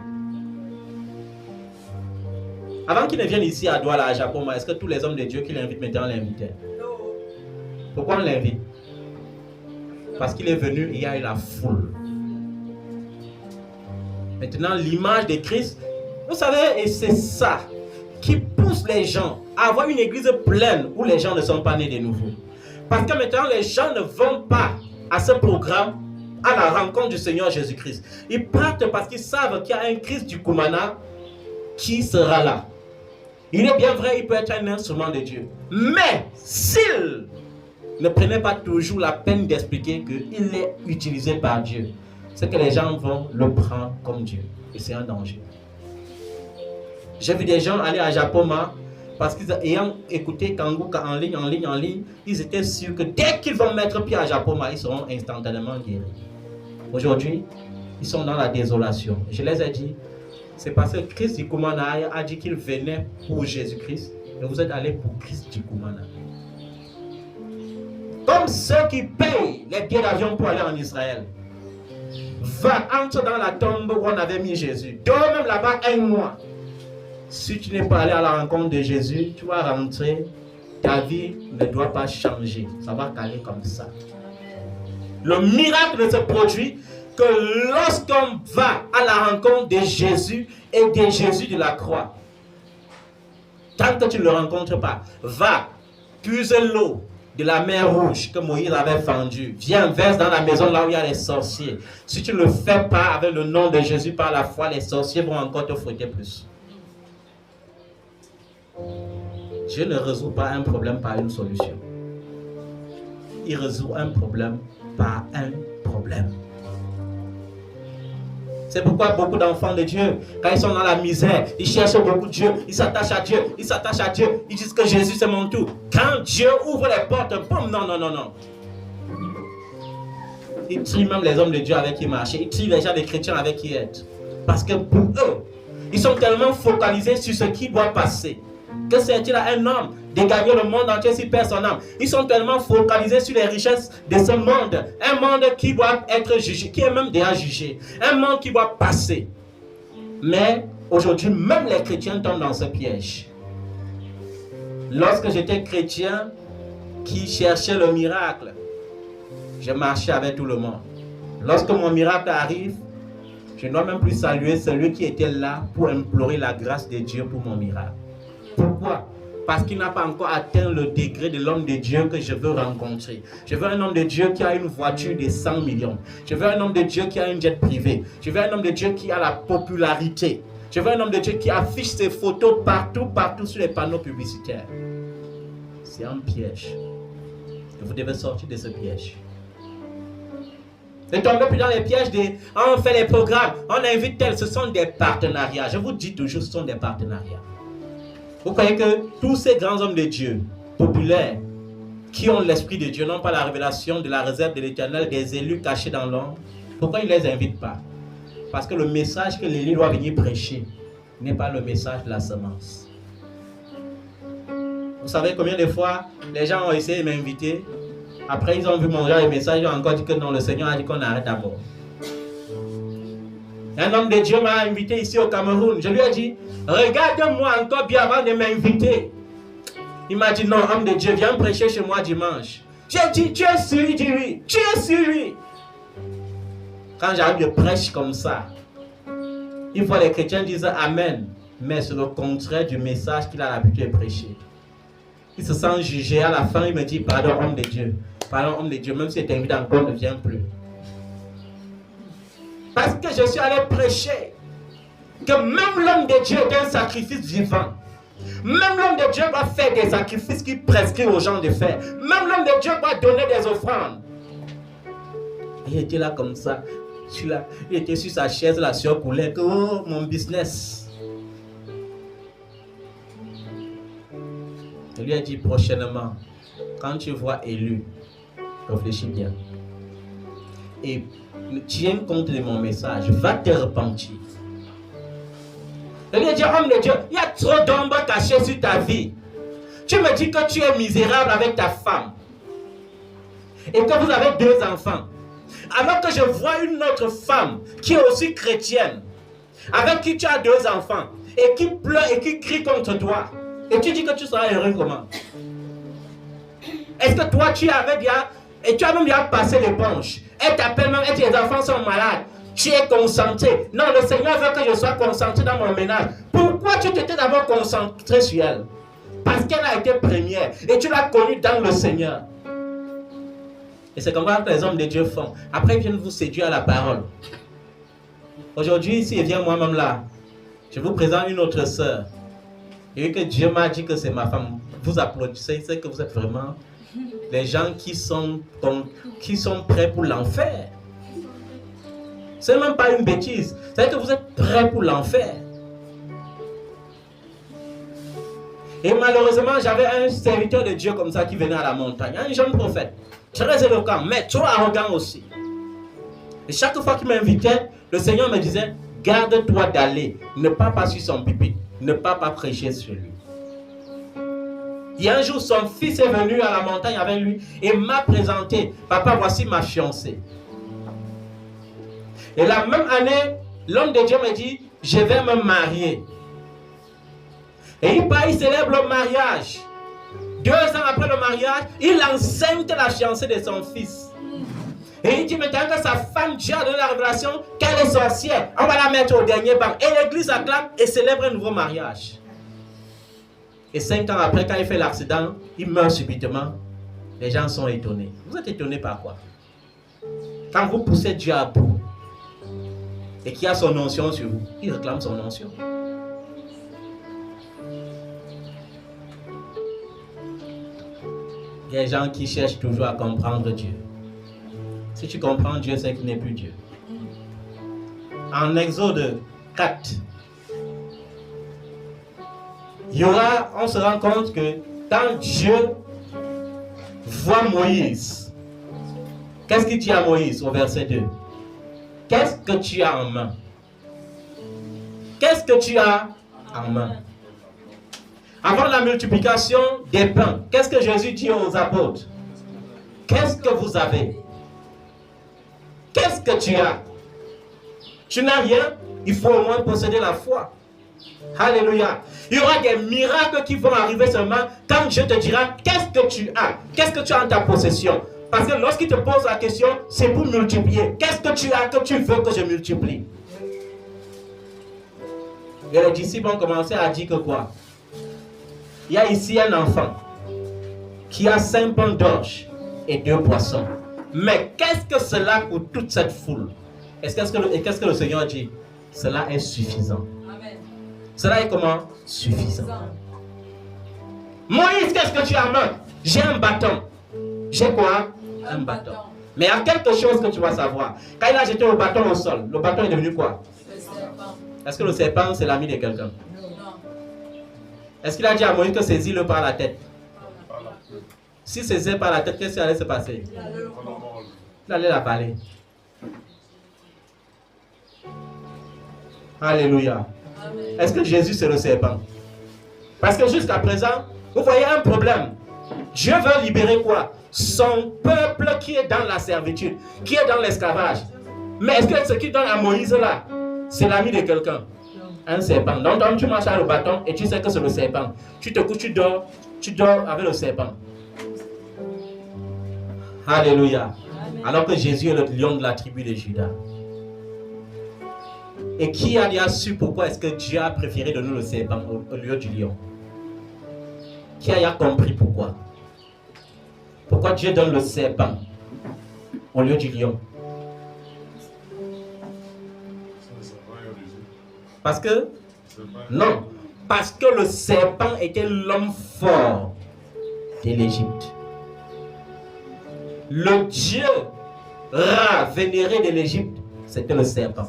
Avant qu'il ne vienne ici à Douala, à Japoma, est-ce que tous les hommes de Dieu qui l'invitent maintenant l'invitaient? Pourquoi on l'invite? Parce qu'il est venu et il y a eu la foule. Maintenant, l'image de Christ, vous savez, et c'est ça qui pousse les gens à avoir une église pleine où les gens ne sont pas nés de nouveau. Parce que maintenant, les gens ne vont pas à ce programme, à la rencontre du Seigneur Jésus-Christ. Ils partent parce qu'ils savent qu'il y a un Christ du Kumana qui sera là. Il est bien vrai, il peut être un instrument de Dieu. Mais s'il ne prenait pas toujours la peine d'expliquer qu'il est utilisé par Dieu, c'est que les gens vont le prendre comme Dieu. Et c'est un danger. J'ai vu des gens aller à Japoma parce qu'ils ayant écouté Kanguka en ligne, ils étaient sûrs que dès qu'ils vont mettre pied à Japoma, ils seront instantanément guéris. Aujourd'hui, ils sont dans la désolation. Je les ai dit, c'est parce que Christ Ikumana a dit qu'il venait pour Jésus-Christ Et vous êtes allé pour Christ Djikumana. Comme ceux qui payent les billets d'avion pour aller en Israël. Va, entre dans la tombe où on avait mis Jésus. Dors même là-bas 1 mois. Si tu n'es pas allé à la rencontre de Jésus, tu vas rentrer. Ta vie ne doit pas changer. Ça va caler comme ça. Le miracle ne se produit que lorsqu'on va à la rencontre de Jésus et de Jésus de la croix. Tant que tu ne le rencontres pas, va, puise l'eau de la mer Rouge que Moïse avait fendue. Viens, verse dans la maison là où il y a les sorciers. Si tu ne le fais pas avec le nom de Jésus par la foi, les sorciers vont encore te fouetter plus. Dieu ne résout pas un problème par une solution. Il résout un problème par un problème. C'est pourquoi beaucoup d'enfants de Dieu, quand ils sont dans la misère, ils cherchent beaucoup Dieu, ils s'attachent à Dieu, ils disent que Jésus c'est mon tout. Quand Dieu ouvre les portes, boum, non. Ils trient même les hommes de Dieu avec qui ils marchent, ils trient les gens, les chrétiens avec qui ils être. Parce que pour eux, ils sont tellement focalisés sur ce qui doit passer. Que sert-il à un homme de gagner le monde entier s'il perd son âme? Ils sont tellement focalisés sur les richesses de ce monde. Un monde qui doit être jugé, qui est même déjà jugé. Un monde qui doit passer. Mais aujourd'hui, même les chrétiens tombent dans ce piège. Lorsque j'étais chrétien qui cherchait le miracle, je marchais avec tout le monde. Lorsque mon miracle arrive, je ne dois même plus saluer celui qui était là pour implorer la grâce de Dieu pour mon miracle. Pourquoi? Parce qu'il n'a pas encore atteint le degré de l'homme de Dieu que je veux rencontrer. Je veux un homme de Dieu qui a une voiture de 100 millions. Je veux un homme de Dieu qui a une jet privée. Je veux un homme de Dieu qui a la popularité. Je veux un homme de Dieu qui affiche ses photos partout sur les panneaux publicitaires. C'est un piège. Et vous devez sortir de ce piège. Ne tombez plus dans les pièges de on fait les programmes, on invite tel. Ce sont des partenariats. Je vous dis toujours, ce sont des partenariats. Vous croyez que tous ces grands hommes de Dieu, populaires, qui ont l'Esprit de Dieu, n'ont pas la révélation de la réserve de l'Éternel, des élus cachés dans l'ombre? Pourquoi ils ne les invitent pas? Parce que le message que l'élu doit venir prêcher n'est pas le message de la semence. Vous savez combien de fois les gens ont essayé de m'inviter? Après, ils ont vu mon genre de message, ils ont encore dit que non, le Seigneur a dit qu'on arrête d'abord. Un homme de Dieu m'a invité ici au Cameroun. Je lui ai dit, regarde-moi encore bien avant de m'inviter. Il m'a dit, non, homme de Dieu, viens prêcher chez moi dimanche. J'ai dit, tu es sûr? Il dit oui. Tu es sûr? Oui. Quand j'arrive, je prêche comme ça. Une fois les chrétiens disent Amen, mais c'est le contraire du message qu'il a l'habitude de prêcher. Il se sent jugé. À la fin, il me dit, pardon, homme de Dieu. Pardon, homme de Dieu, même si tu es invité encore, ne viens plus. Parce que je suis allé prêcher que même l'homme de Dieu est un sacrifice vivant. Même l'homme de Dieu doit faire des sacrifices qu'il prescrit aux gens de faire. Même l'homme de Dieu doit donner des offrandes. Il était là comme ça. Il était sur sa chaise, la sueur coulait. Oh, mon business. Je lui ai dit prochainement, quand tu vois élu, réfléchis bien. Et tiens compte de mon message, va te repentir. Je lui ai dit, homme de Dieu, il y a trop d'ombres cachées sur ta vie. Tu me dis que tu es misérable avec ta femme et que vous avez 2 enfants. Alors que je vois une autre femme qui est aussi chrétienne, avec qui tu as 2 enfants, et qui pleure et qui crie contre toi. Et tu dis que tu seras heureux comment? Est-ce que toi tu avais déjà, et tu as même déjà passé l'éponge? Elle t'appelle même, et tes enfants sont malades. Tu es concentré. Non, le Seigneur veut que je sois concentré dans mon ménage. Pourquoi tu t'étais d'abord concentré sur elle? Parce qu'elle a été première. Et tu l'as connue dans le Seigneur. Et c'est comme ça que les hommes de Dieu font. Après, ils viennent vous séduire à la parole. Aujourd'hui, si elle vient moi-même là, je vous présente une autre sœur. Et vu que Dieu m'a dit que c'est ma femme, vous applaudissez, c'est que vous êtes vraiment les gens qui sont prêts pour l'enfer. Ce n'est même pas une bêtise. C'est que vous êtes prêts pour l'enfer. Et malheureusement, j'avais un serviteur de Dieu comme ça qui venait à la montagne. Un jeune prophète. Très éloquent, mais trop arrogant aussi. Et chaque fois qu'il m'invitait, le Seigneur me disait, garde-toi d'aller. Ne pars pas sur son pupitre. Ne pars pas prêcher sur lui. Il y a un jour, son fils est venu à la montagne avec lui et m'a présenté. Papa, voici ma fiancée. Et la même année, l'homme de Dieu me dit, je vais me marier. Et il célèbre le mariage. 2 ans après le mariage, il enseigne la fiancée de son fils. Et il dit maintenant que sa femme, Dieu a donné la révélation qu'elle est sorcière. On va la mettre au dernier banc. Et l'église acclame et célèbre un nouveau mariage. Et 5 ans après, quand il fait l'accident, il meurt subitement. Les gens sont étonnés. Vous êtes étonnés par quoi? Quand vous poussez Dieu à bout et qu'il y a son onction sur vous, il réclame son onction. Il y a des gens qui cherchent toujours à comprendre Dieu. Si tu comprends Dieu, c'est qu'il n'est plus Dieu. En Exode 4, on se rend compte que quand Dieu voit Moïse, qu'est-ce qu'il dit à Moïse au verset 2? Qu'est-ce que tu as en main? Qu'est-ce que tu as en main? Avant la multiplication des pains, qu'est-ce que Jésus dit aux apôtres? Qu'est-ce que vous avez? Qu'est-ce que tu as? Tu n'as rien, il faut au moins posséder la foi. Alléluia. Il y aura des miracles qui vont arriver seulement quand Dieu te dira qu'est-ce que tu as? Qu'est-ce que tu as en ta possession? Parce que lorsqu'il te pose la question, c'est pour multiplier. Qu'est-ce que tu as que tu veux que je multiplie? Et les disciples ont commencé à dire que quoi? Il y a ici un enfant qui a 5 pains d'orge et 2 poissons. Mais qu'est-ce que cela pour toute cette foule? Et qu'est-ce que le Seigneur dit? Cela est suffisant. Amen. Cela est comment? Suffisant. Moïse, qu'est-ce que tu as en main? J'ai un bâton. J'ai quoi? Un bâton. Mais il y a quelque chose que tu vas savoir. Quand il a jeté le bâton au sol, le bâton est devenu quoi? Le serpent. Est-ce que le serpent, c'est l'ami de quelqu'un? Non. Est-ce qu'il a dit à Moïse que saisis-le par la tête? Si saisissait par la tête, qu'est-ce qui allait se passer? Il allait la balayer. Alléluia. Est-ce que Jésus c'est le serpent? Parce que jusqu'à présent, vous voyez un problème. Dieu veut libérer quoi? Son peuple qui est dans la servitude, qui est dans l'esclavage. Mais est-ce que ce qu'il donne à Moïse là, c'est l'ami de quelqu'un? Un serpent. Donc tu marches avec le bâton et tu sais que c'est le serpent. Tu te couches, tu dors avec le serpent. Alléluia. Alors que Jésus est le lion de la tribu de Juda. Et qui a su pourquoi est-ce que Dieu a préféré donner le serpent au lieu du lion? Qui a compris pourquoi? Pourquoi Dieu donne le serpent au lieu du lion? Parce que non, parce que le serpent était l'homme fort de l'Égypte. Le dieu Ra vénéré de l'Égypte, c'était le serpent.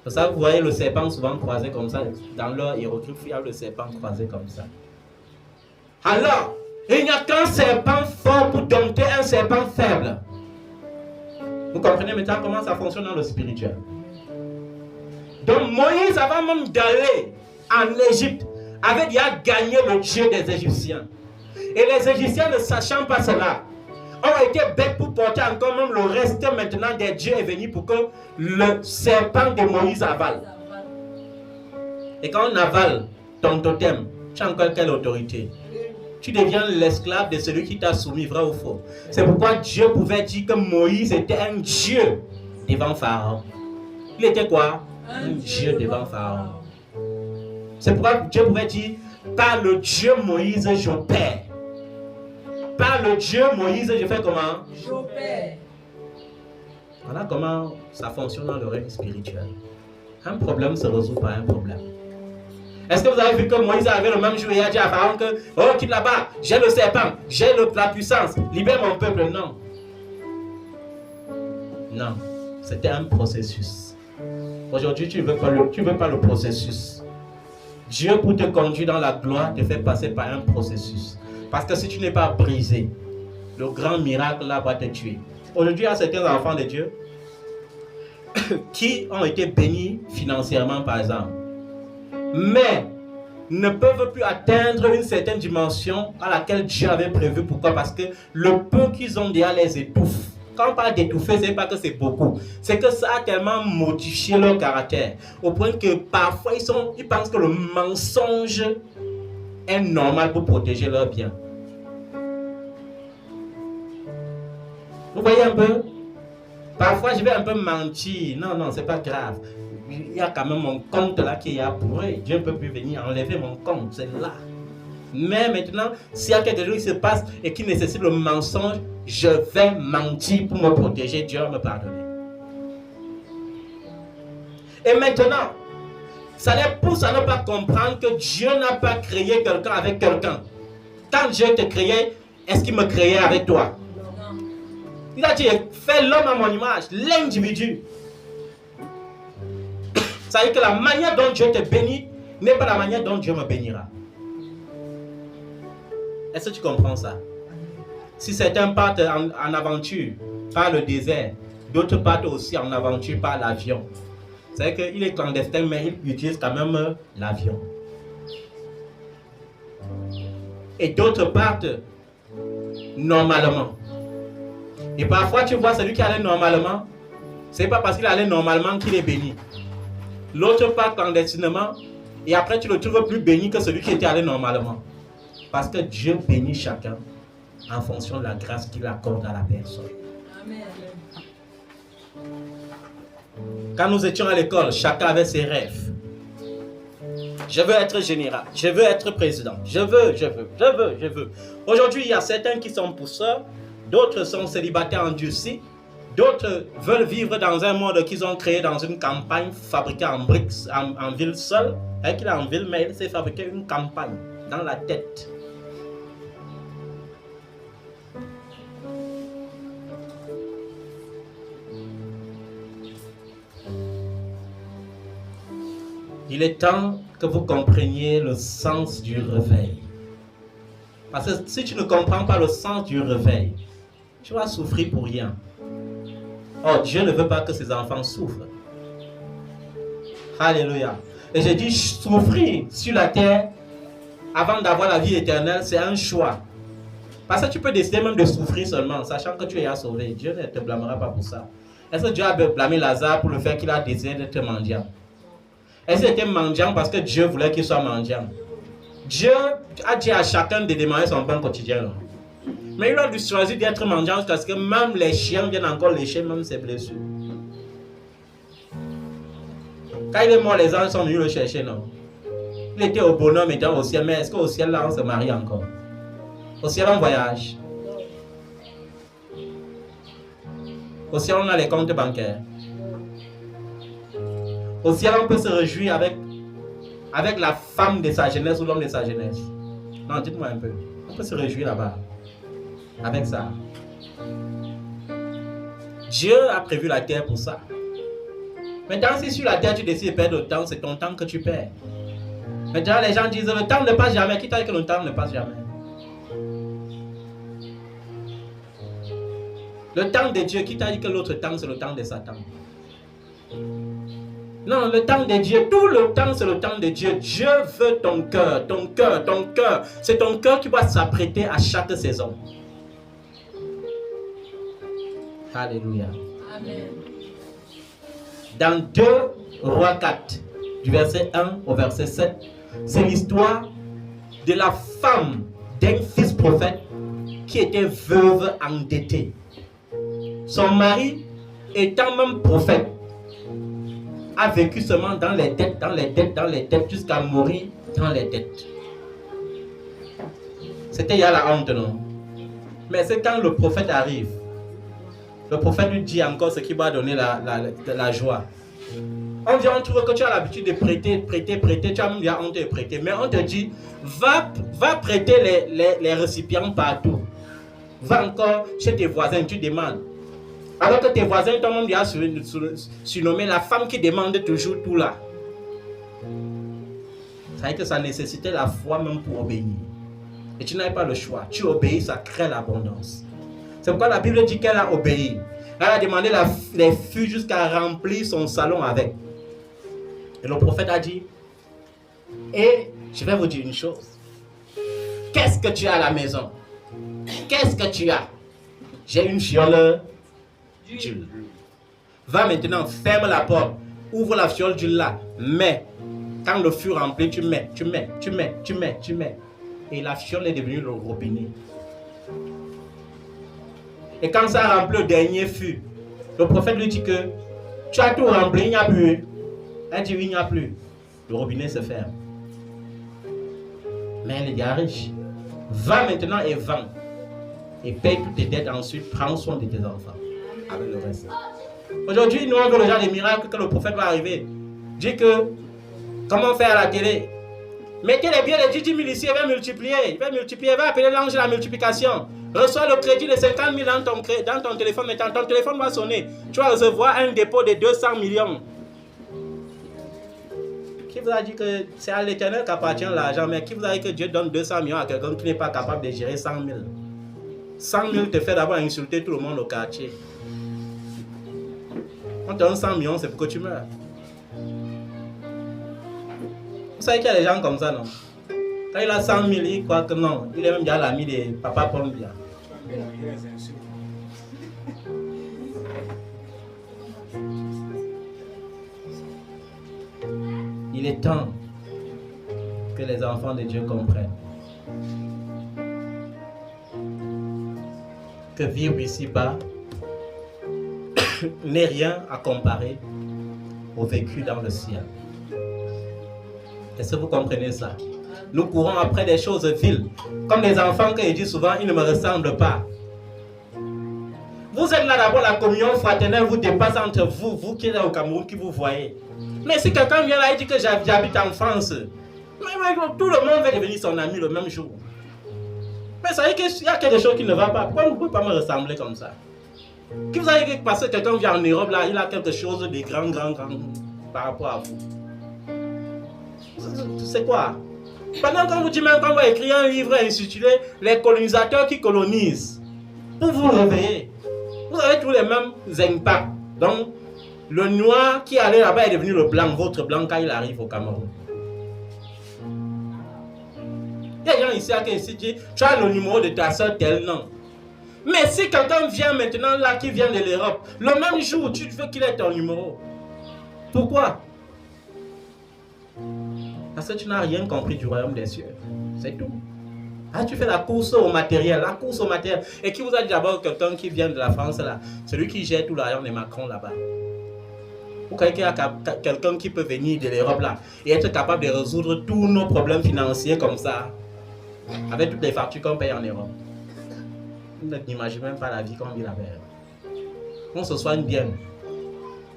Pour ça, vous voyez le serpent souvent croisé comme ça. Dans leur hiéroglyphe, il y a le serpent croisé comme ça. Alors, il n'y a qu'un serpent fort pour dompter un serpent faible. Vous comprenez maintenant comment ça fonctionne dans le spirituel. Donc Moïse, avant même d'aller en Égypte, avait déjà gagné le Dieu des Égyptiens. Et les Égyptiens, ne sachant pas cela, ont été bêtes pour porter encore même le reste maintenant des dieux est venu pour que le serpent de Moïse avale. Et quand on avale ton totem, tu as encore quelle autorité? Tu deviens l'esclave de celui qui t'a soumis, vrai ou faux? C'est pourquoi Dieu pouvait dire que Moïse était un dieu devant Pharaon. Il était quoi? Un dieu devant Pharaon. C'est pourquoi Dieu pouvait dire, par le Dieu Moïse, j'opère. Par le Dieu Moïse, je fais comment? J'opère. Voilà comment ça fonctionne dans le règne spirituel. Un problème se résout par un problème. Est-ce que vous avez vu que Moïse avait le même jour et a dit à Pharaon que oh, quitte là-bas, j'ai le serpent, j'ai la puissance, libère mon peuple? Non. Non. C'était un processus. Aujourd'hui, tu ne veux pas le processus. Dieu, pour te conduire dans la gloire, te fait passer par un processus. Parce que si tu n'es pas brisé, le grand miracle là va te tuer. Aujourd'hui, il y a certains enfants de Dieu qui ont été bénis financièrement, par exemple. Mais ne peuvent plus atteindre une certaine dimension à laquelle Dieu avait prévu. Pourquoi? Parce que le peu qu'ils ont déjà les étouffe. Quand on parle d'étouffer, ce n'est pas que c'est beaucoup. C'est que ça a tellement modifié leur caractère. Au point que parfois, ils pensent que le mensonge est normal pour protéger leur bien. Vous voyez un peu? Parfois, je vais un peu mentir. Non, c'est pas grave. Il y a quand même mon compte là qui est apuré. Dieu ne peut plus venir enlever mon compte. C'est là. Mais maintenant, s'il y a quelque chose qui se passe et qui nécessite le mensonge, je vais mentir pour me protéger. Dieu va me pardonner. Et maintenant, ça les pousse à ne pas comprendre que Dieu n'a pas créé quelqu'un avec quelqu'un. Quand Dieu te créait, est-ce qu'il me créait avec toi? Il a dit, fais l'homme à mon image, l'individu. Ça veut dire que la manière dont Dieu te bénit n'est pas la manière dont Dieu me bénira. Est-ce que tu comprends ça? Si certains partent en aventure par le désert, d'autres partent aussi en aventure par l'avion. C'est vrai qu'il est clandestin, mais il utilise quand même l'avion. Et d'autres partent normalement. Et parfois, tu vois celui qui allait normalement, c'est pas parce qu'il allait normalement qu'il est béni. L'autre part clandestinement, et après tu le trouves plus béni que celui qui était allé normalement. Parce que Dieu bénit chacun en fonction de la grâce qu'il accorde à la personne. Amen. Quand nous étions à l'école, chacun avait ses rêves. Je veux être général, je veux être président, je veux. Aujourd'hui, il y a certains qui sont pousseurs, d'autres sont célibataires endurcis, d'autres veulent vivre dans un monde qu'ils ont créé dans une campagne fabriquée en briques, en ville seule. Il est en ville, mais il s'est fabriqué une campagne dans la tête. Il est temps que vous compreniez le sens du réveil. Parce que si tu ne comprends pas le sens du réveil, tu vas souffrir pour rien. Oh, Dieu ne veut pas que ses enfants souffrent. Alléluia. Et j'ai dit souffrir sur la terre avant d'avoir la vie éternelle, c'est un choix. Parce que tu peux décider même de souffrir seulement, sachant que tu es sauvé. Dieu ne te blâmera pas pour ça. Est-ce que Dieu a blâmé Lazare pour le fait qu'il a désiré d'être mendiant? Est-ce qu'il était mendiant parce que Dieu voulait qu'il soit mendiant? Dieu a dit à chacun de demander son pain quotidien. Mais il a dû choisir d'être mendiant parce que même les chiens viennent encore lécher même ses blessures. Quand il est mort, les anges sont venus le chercher, non? Il était au bonhomme étant au ciel, mais est-ce qu'au ciel là on se marie encore? Au ciel on voyage. Au ciel on a les comptes bancaires. Au ciel, on peut se réjouir avec la femme de sa jeunesse ou l'homme de sa jeunesse. Non, dites-moi un peu. On peut se réjouir là-bas. Avec ça. Dieu a prévu la terre pour ça. Maintenant, si sur la terre tu décides de perdre le temps, c'est ton temps que tu perds. Maintenant, les gens disent le temps ne passe jamais. Qui t'a dit que le temps ne passe jamais? Le temps de Dieu, qui t'a dit que l'autre temps, c'est le temps de Satan? Non, le temps de Dieu, tout le temps c'est le temps de Dieu. Dieu veut ton cœur, ton cœur, ton cœur. C'est ton cœur qui va s'apprêter à chaque saison. Alléluia. Amen. Dans 2 Rois 4, du verset 1 au verset 7, c'est l'histoire de la femme d'un fils prophète qui était veuve endettée. Son mari, étant même prophète, a vécu seulement dans les dettes, jusqu'à mourir dans les dettes. C'était il y a la honte, non? Mais c'est quand le prophète arrive, le prophète lui dit encore ce qui va donner la joie. On trouve que tu as l'habitude de prêter, tu as même déjà honte de prêter, mais on te dit, va prêter les récipients partout. Va encore chez tes voisins, tu demandes. Alors que tes voisins t'ont même déjà surnommé la femme qui demande toujours tout là. Ça veut dire que ça nécessitait la foi même pour obéir. Et tu n'avais pas le choix. Tu obéis, ça crée l'abondance. C'est pourquoi la Bible dit qu'elle a obéi. Elle a demandé les fûts jusqu'à remplir son salon avec. Et le prophète a dit, et Je vais vous dire une chose. Qu'est-ce que tu as à la maison? Qu'est-ce que tu as? J'ai une fiole d'huile. Va maintenant, ferme la porte. Ouvre la fiole d'huile là. Mets. Quand le fût remplit, tu mets. Et la fiole est devenue le robinet. Et quand ça remplit le dernier fût, le prophète lui dit que tu as tout rempli, il n'y a plus. Elle dit oui, il n'y a plus. Le robinet se ferme. Mais elle est déjà riche. Va maintenant et vends. Et paye toutes tes dettes ensuite. Prends soin de tes enfants. Avec le reste. Aujourd'hui, nous avons déjà des miracles que le prophète va arriver. Dit que, comment faire à la télé? Mettez les biens de 10 000 ici, il va multiplier. Il va appeler l'ange de la multiplication. Reçois le crédit de 50 000 dans ton téléphone. Maintenant, ton téléphone va sonner. Tu vas recevoir un dépôt de 200 millions. Qui vous a dit que c'est à l'Éternel qu'appartient l'argent? Mais qui vous a dit que Dieu donne 200 millions à quelqu'un qui n'est pas capable de gérer 100 000? 100 000 te fait d'abord insulter tout le monde au quartier. Quand tu as 100 millions, c'est pour que tu meurs. Vous savez qu'il y a des gens comme ça, non? Quand il a 100 000, il croit que non. Il est même déjà l'ami de Papa Pombia. Il est temps que les enfants de Dieu comprennent que vivre ici-bas n'est rien à comparer au vécu dans le ciel. Est-ce que vous comprenez ça? Nous courons après des choses viles. Comme les enfants, quand ils disent souvent, ils ne me ressemblent pas. Vous êtes là d'abord, la communion fraternelle vous dépasse entre vous, vous qui êtes au Cameroun, qui vous voyez. Mais si quelqu'un vient là et dit que j'habite en France, tout le monde va devenir son ami le même jour. Mais ça veut dire qu'il y a quelque chose qui ne va pas. Pourquoi vous ne pouvez pas me ressembler comme ça? Qui vous a dit que parce que quelqu'un vient en Europe, là, il a quelque chose de grand par rapport à vous? C'est quoi? Pendant qu'on vous dit même qu'on va écrire un livre intitulé Les colonisateurs qui colonisent, pour vous réveiller, vous avez tous les mêmes impacts. Donc, le noir qui allait là-bas est devenu le blanc, votre blanc, quand il arrive au Cameroun. Il y a des gens ici qui disent tu as le numéro de ta soeur tel nom. Mais si quelqu'un vient maintenant là, qui vient de l'Europe, le même jour, tu veux qu'il ait ton numéro. Pourquoi? Parce que tu n'as rien compris du royaume des cieux. C'est tout. Ah, tu fais la course au matériel, Et qui vous a dit d'abord quelqu'un qui vient de la France là, celui qui gère tout l'argent de Macron là-bas? Ou quelqu'un qui peut venir de l'Europe là et être capable de résoudre tous nos problèmes financiers comme ça, avec toutes les factures qu'on paye en Europe. Vous n'imaginez même pas la vie qu'on vit là-bas. On se soigne bien.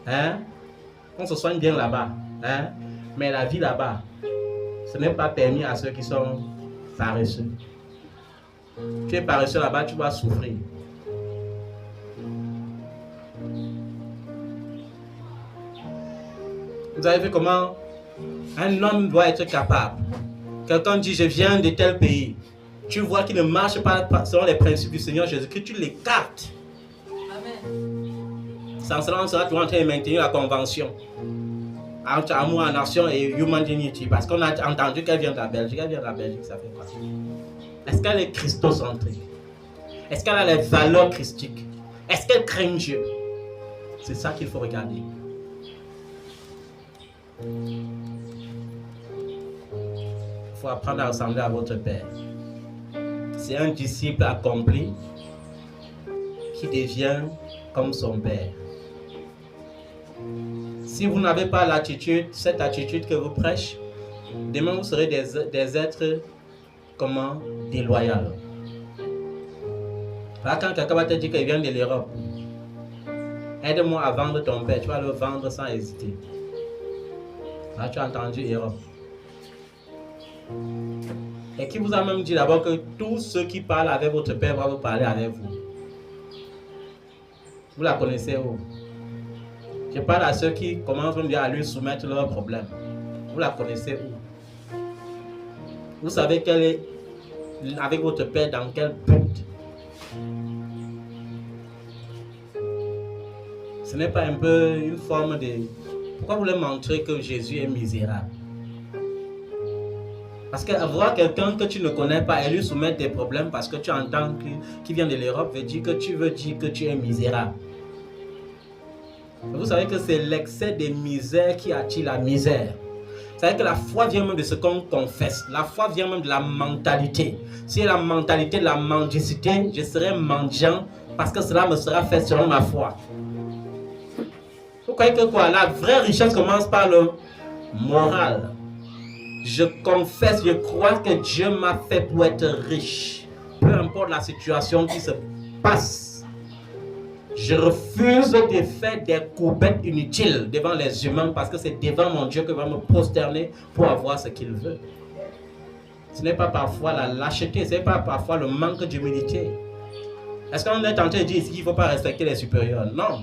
Hein? On se soigne bien là-bas. Hein? Mais la vie là-bas, ce n'est pas permis à ceux qui sont paresseux. Tu es paresseux là-bas, tu vas souffrir. Vous avez vu comment un homme doit être capable. Quelqu'un dit, je viens de tel pays. Tu vois qu'il ne marche pas selon les principes du Seigneur Jésus-Christ, tu l'écartes. Amen. Sans cela, on sera toujours en train de maintenir la convention entre Amour en Nation et Human Dignity. Parce qu'on a entendu qu'elle vient de la Belgique. Elle vient de la Belgique, ça fait quoi? Est-ce qu'elle est christocentrique? Est-ce qu'elle a les valeurs christiques? Est-ce qu'elle craint Dieu? C'est ça qu'il faut regarder. Il faut apprendre à ressembler à votre Père. C'est un disciple accompli qui devient comme son Père. Si vous n'avez pas l'attitude, cette attitude que vous prêchez, demain vous serez des êtres comment? Déloyaux. Quand quelqu'un va te dire qu'il vient de l'Europe, aide-moi à vendre ton père, tu vas le vendre sans hésiter. Là, tu as entendu Europe. Et qui vous a même dit d'abord que tous ceux qui parlent avec votre père vont vous parler avec vous. Vous la connaissez où? Je parle à ceux qui commencent à lui soumettre leurs problèmes. Vous la connaissez où? Vous savez qu'elle est avec votre père dans quel but? Ce n'est pas un peu une forme de... Pourquoi vous voulez montrer que Jésus est misérable? Parce que voir quelqu'un que tu ne connais pas et lui soumettre tes problèmes parce que tu entends qu'il vient de l'Europe veut dire que tu veux dire que tu es misérable. Vous savez que c'est l'excès des misères qui attire la misère. Vous savez que la foi vient même de ce qu'on confesse. La foi vient même de la mentalité. Si la mentalité de la mendicité, je serai mendiant parce que cela me sera fait selon ma foi. Vous croyez que quoi? La vraie richesse commence par le moral. Je confesse, je crois que Dieu m'a fait pour être riche. Peu importe la situation qui se passe. Je refuse de faire des courbettes inutiles devant les humains parce que c'est devant mon Dieu que va me prosterner pour avoir ce qu'il veut. Ce n'est pas parfois la lâcheté, ce n'est pas parfois le manque d'humilité. Est-ce qu'on est en train de dire ici qu'il ne faut pas respecter les supérieurs? Non.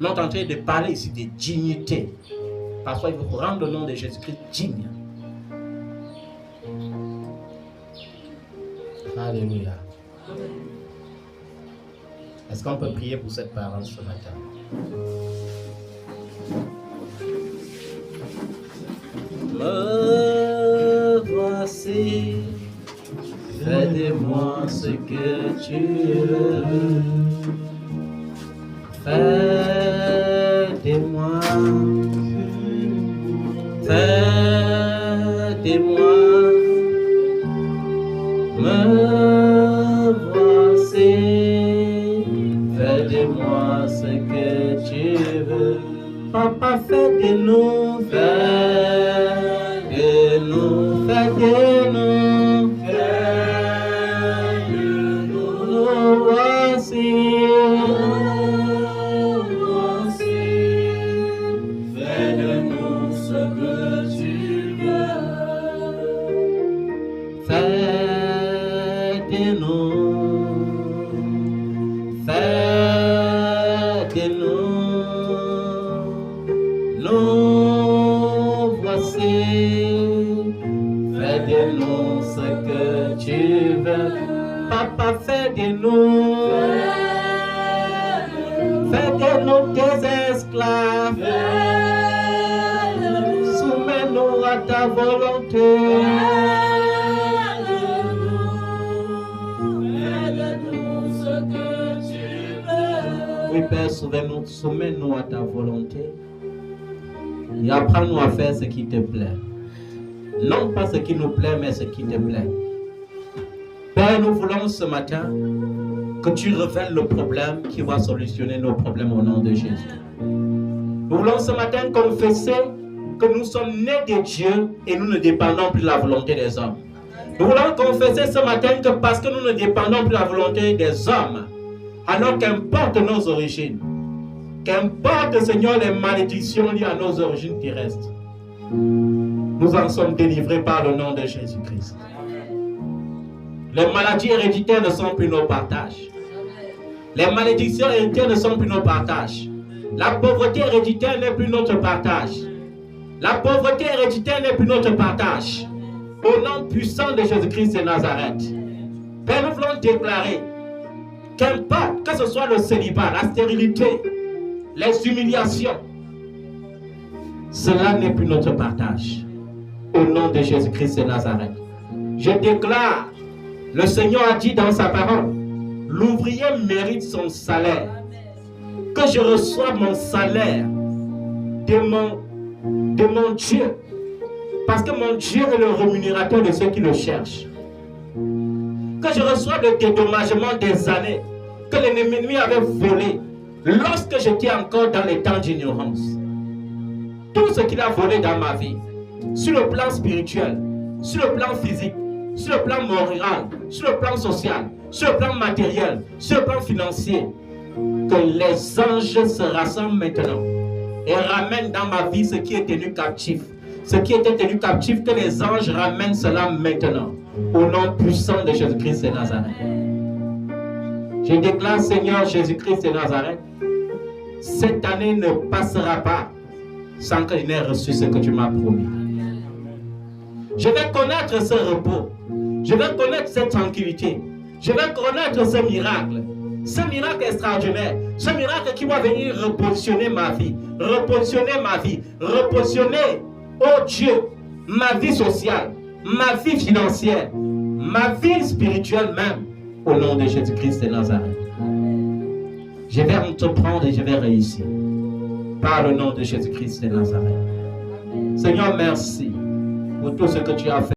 On est en train de parler ici de dignité. Parfois, il faut rendre le nom de Jésus-Christ digne. Alléluia. Est-ce qu'on peut prier pour cette parole ce matin? Me voici, fais de moi ce que tu veux. Fais de moi, fais de moi. Me voici, fais de moi ce que tu veux. Papa, fais de nous, fais de nous, fais de nous, fais de nous. Nous voici, fais de nous ce que tu veux. Fais de nous, fais de nous, nous voici, fais de nous ce que tu veux. Papa, fais de nous, fais de nous tes esclaves, soumets-nous à ta volonté. Oui, Père, soumets-nous à ta volonté et apprends-nous à faire ce qui te plaît. Non pas ce qui nous plaît, mais ce qui te plaît. Père, nous voulons ce matin que tu révèles le problème qui va solutionner nos problèmes au nom de Jésus. Nous voulons ce matin confesser que nous sommes nés de Dieu et nous ne dépendons plus de la volonté des hommes. Nous voulons confesser ce matin que parce que nous ne dépendons plus de la volonté des hommes, alors qu'importe nos origines, qu'importe, Seigneur, les malédictions liées à nos origines terrestres, nous en sommes délivrés par le nom de Jésus-Christ. Les maladies héréditaires ne sont plus nos partages. Les malédictions héréditaires ne sont plus nos partages. La pauvreté héréditaire n'est plus notre partage. La pauvreté héréditaire n'est plus notre partage. Au nom puissant de Jésus-Christ de Nazareth, Père, nous voulons déclarer qu'importe que ce soit le célibat, la stérilité, les humiliations, cela n'est plus notre partage. Au nom de Jésus-Christ de Nazareth, je déclare, le Seigneur a dit dans sa parole, l'ouvrier mérite son salaire. Que je reçoive mon salaire de mon Dieu. Parce que mon Dieu est le rémunérateur de ceux qui le cherchent. Que je reçoive le dédommagement des années que l'ennemi avait volé lorsque j'étais encore dans les temps d'ignorance. Tout ce qu'il a volé dans ma vie, sur le plan spirituel, sur le plan physique, sur le plan moral, sur le plan social, sur le plan matériel, sur le plan financier, que les anges se rassemblent maintenant et ramènent dans ma vie ce qui est tenu captif. Ce qui était tenu captif, que les anges ramènent cela maintenant. Au nom puissant de Jésus-Christ de Nazareth. Je déclare, Seigneur Jésus-Christ de Nazareth, cette année ne passera pas sans que je n'ai reçu ce que tu m'as promis. Je vais connaître ce repos. Je vais connaître cette tranquillité. Je vais connaître ce miracle extraordinaire, ce miracle qui va venir repositionner ma vie, repositionner, oh Dieu, ma vie sociale, ma vie financière, ma vie spirituelle même, au nom de Jésus-Christ de Nazareth. Je vais entreprendre et je vais réussir. Par le nom de Jésus-Christ de Nazareth. Seigneur, merci pour tout ce que tu as fait.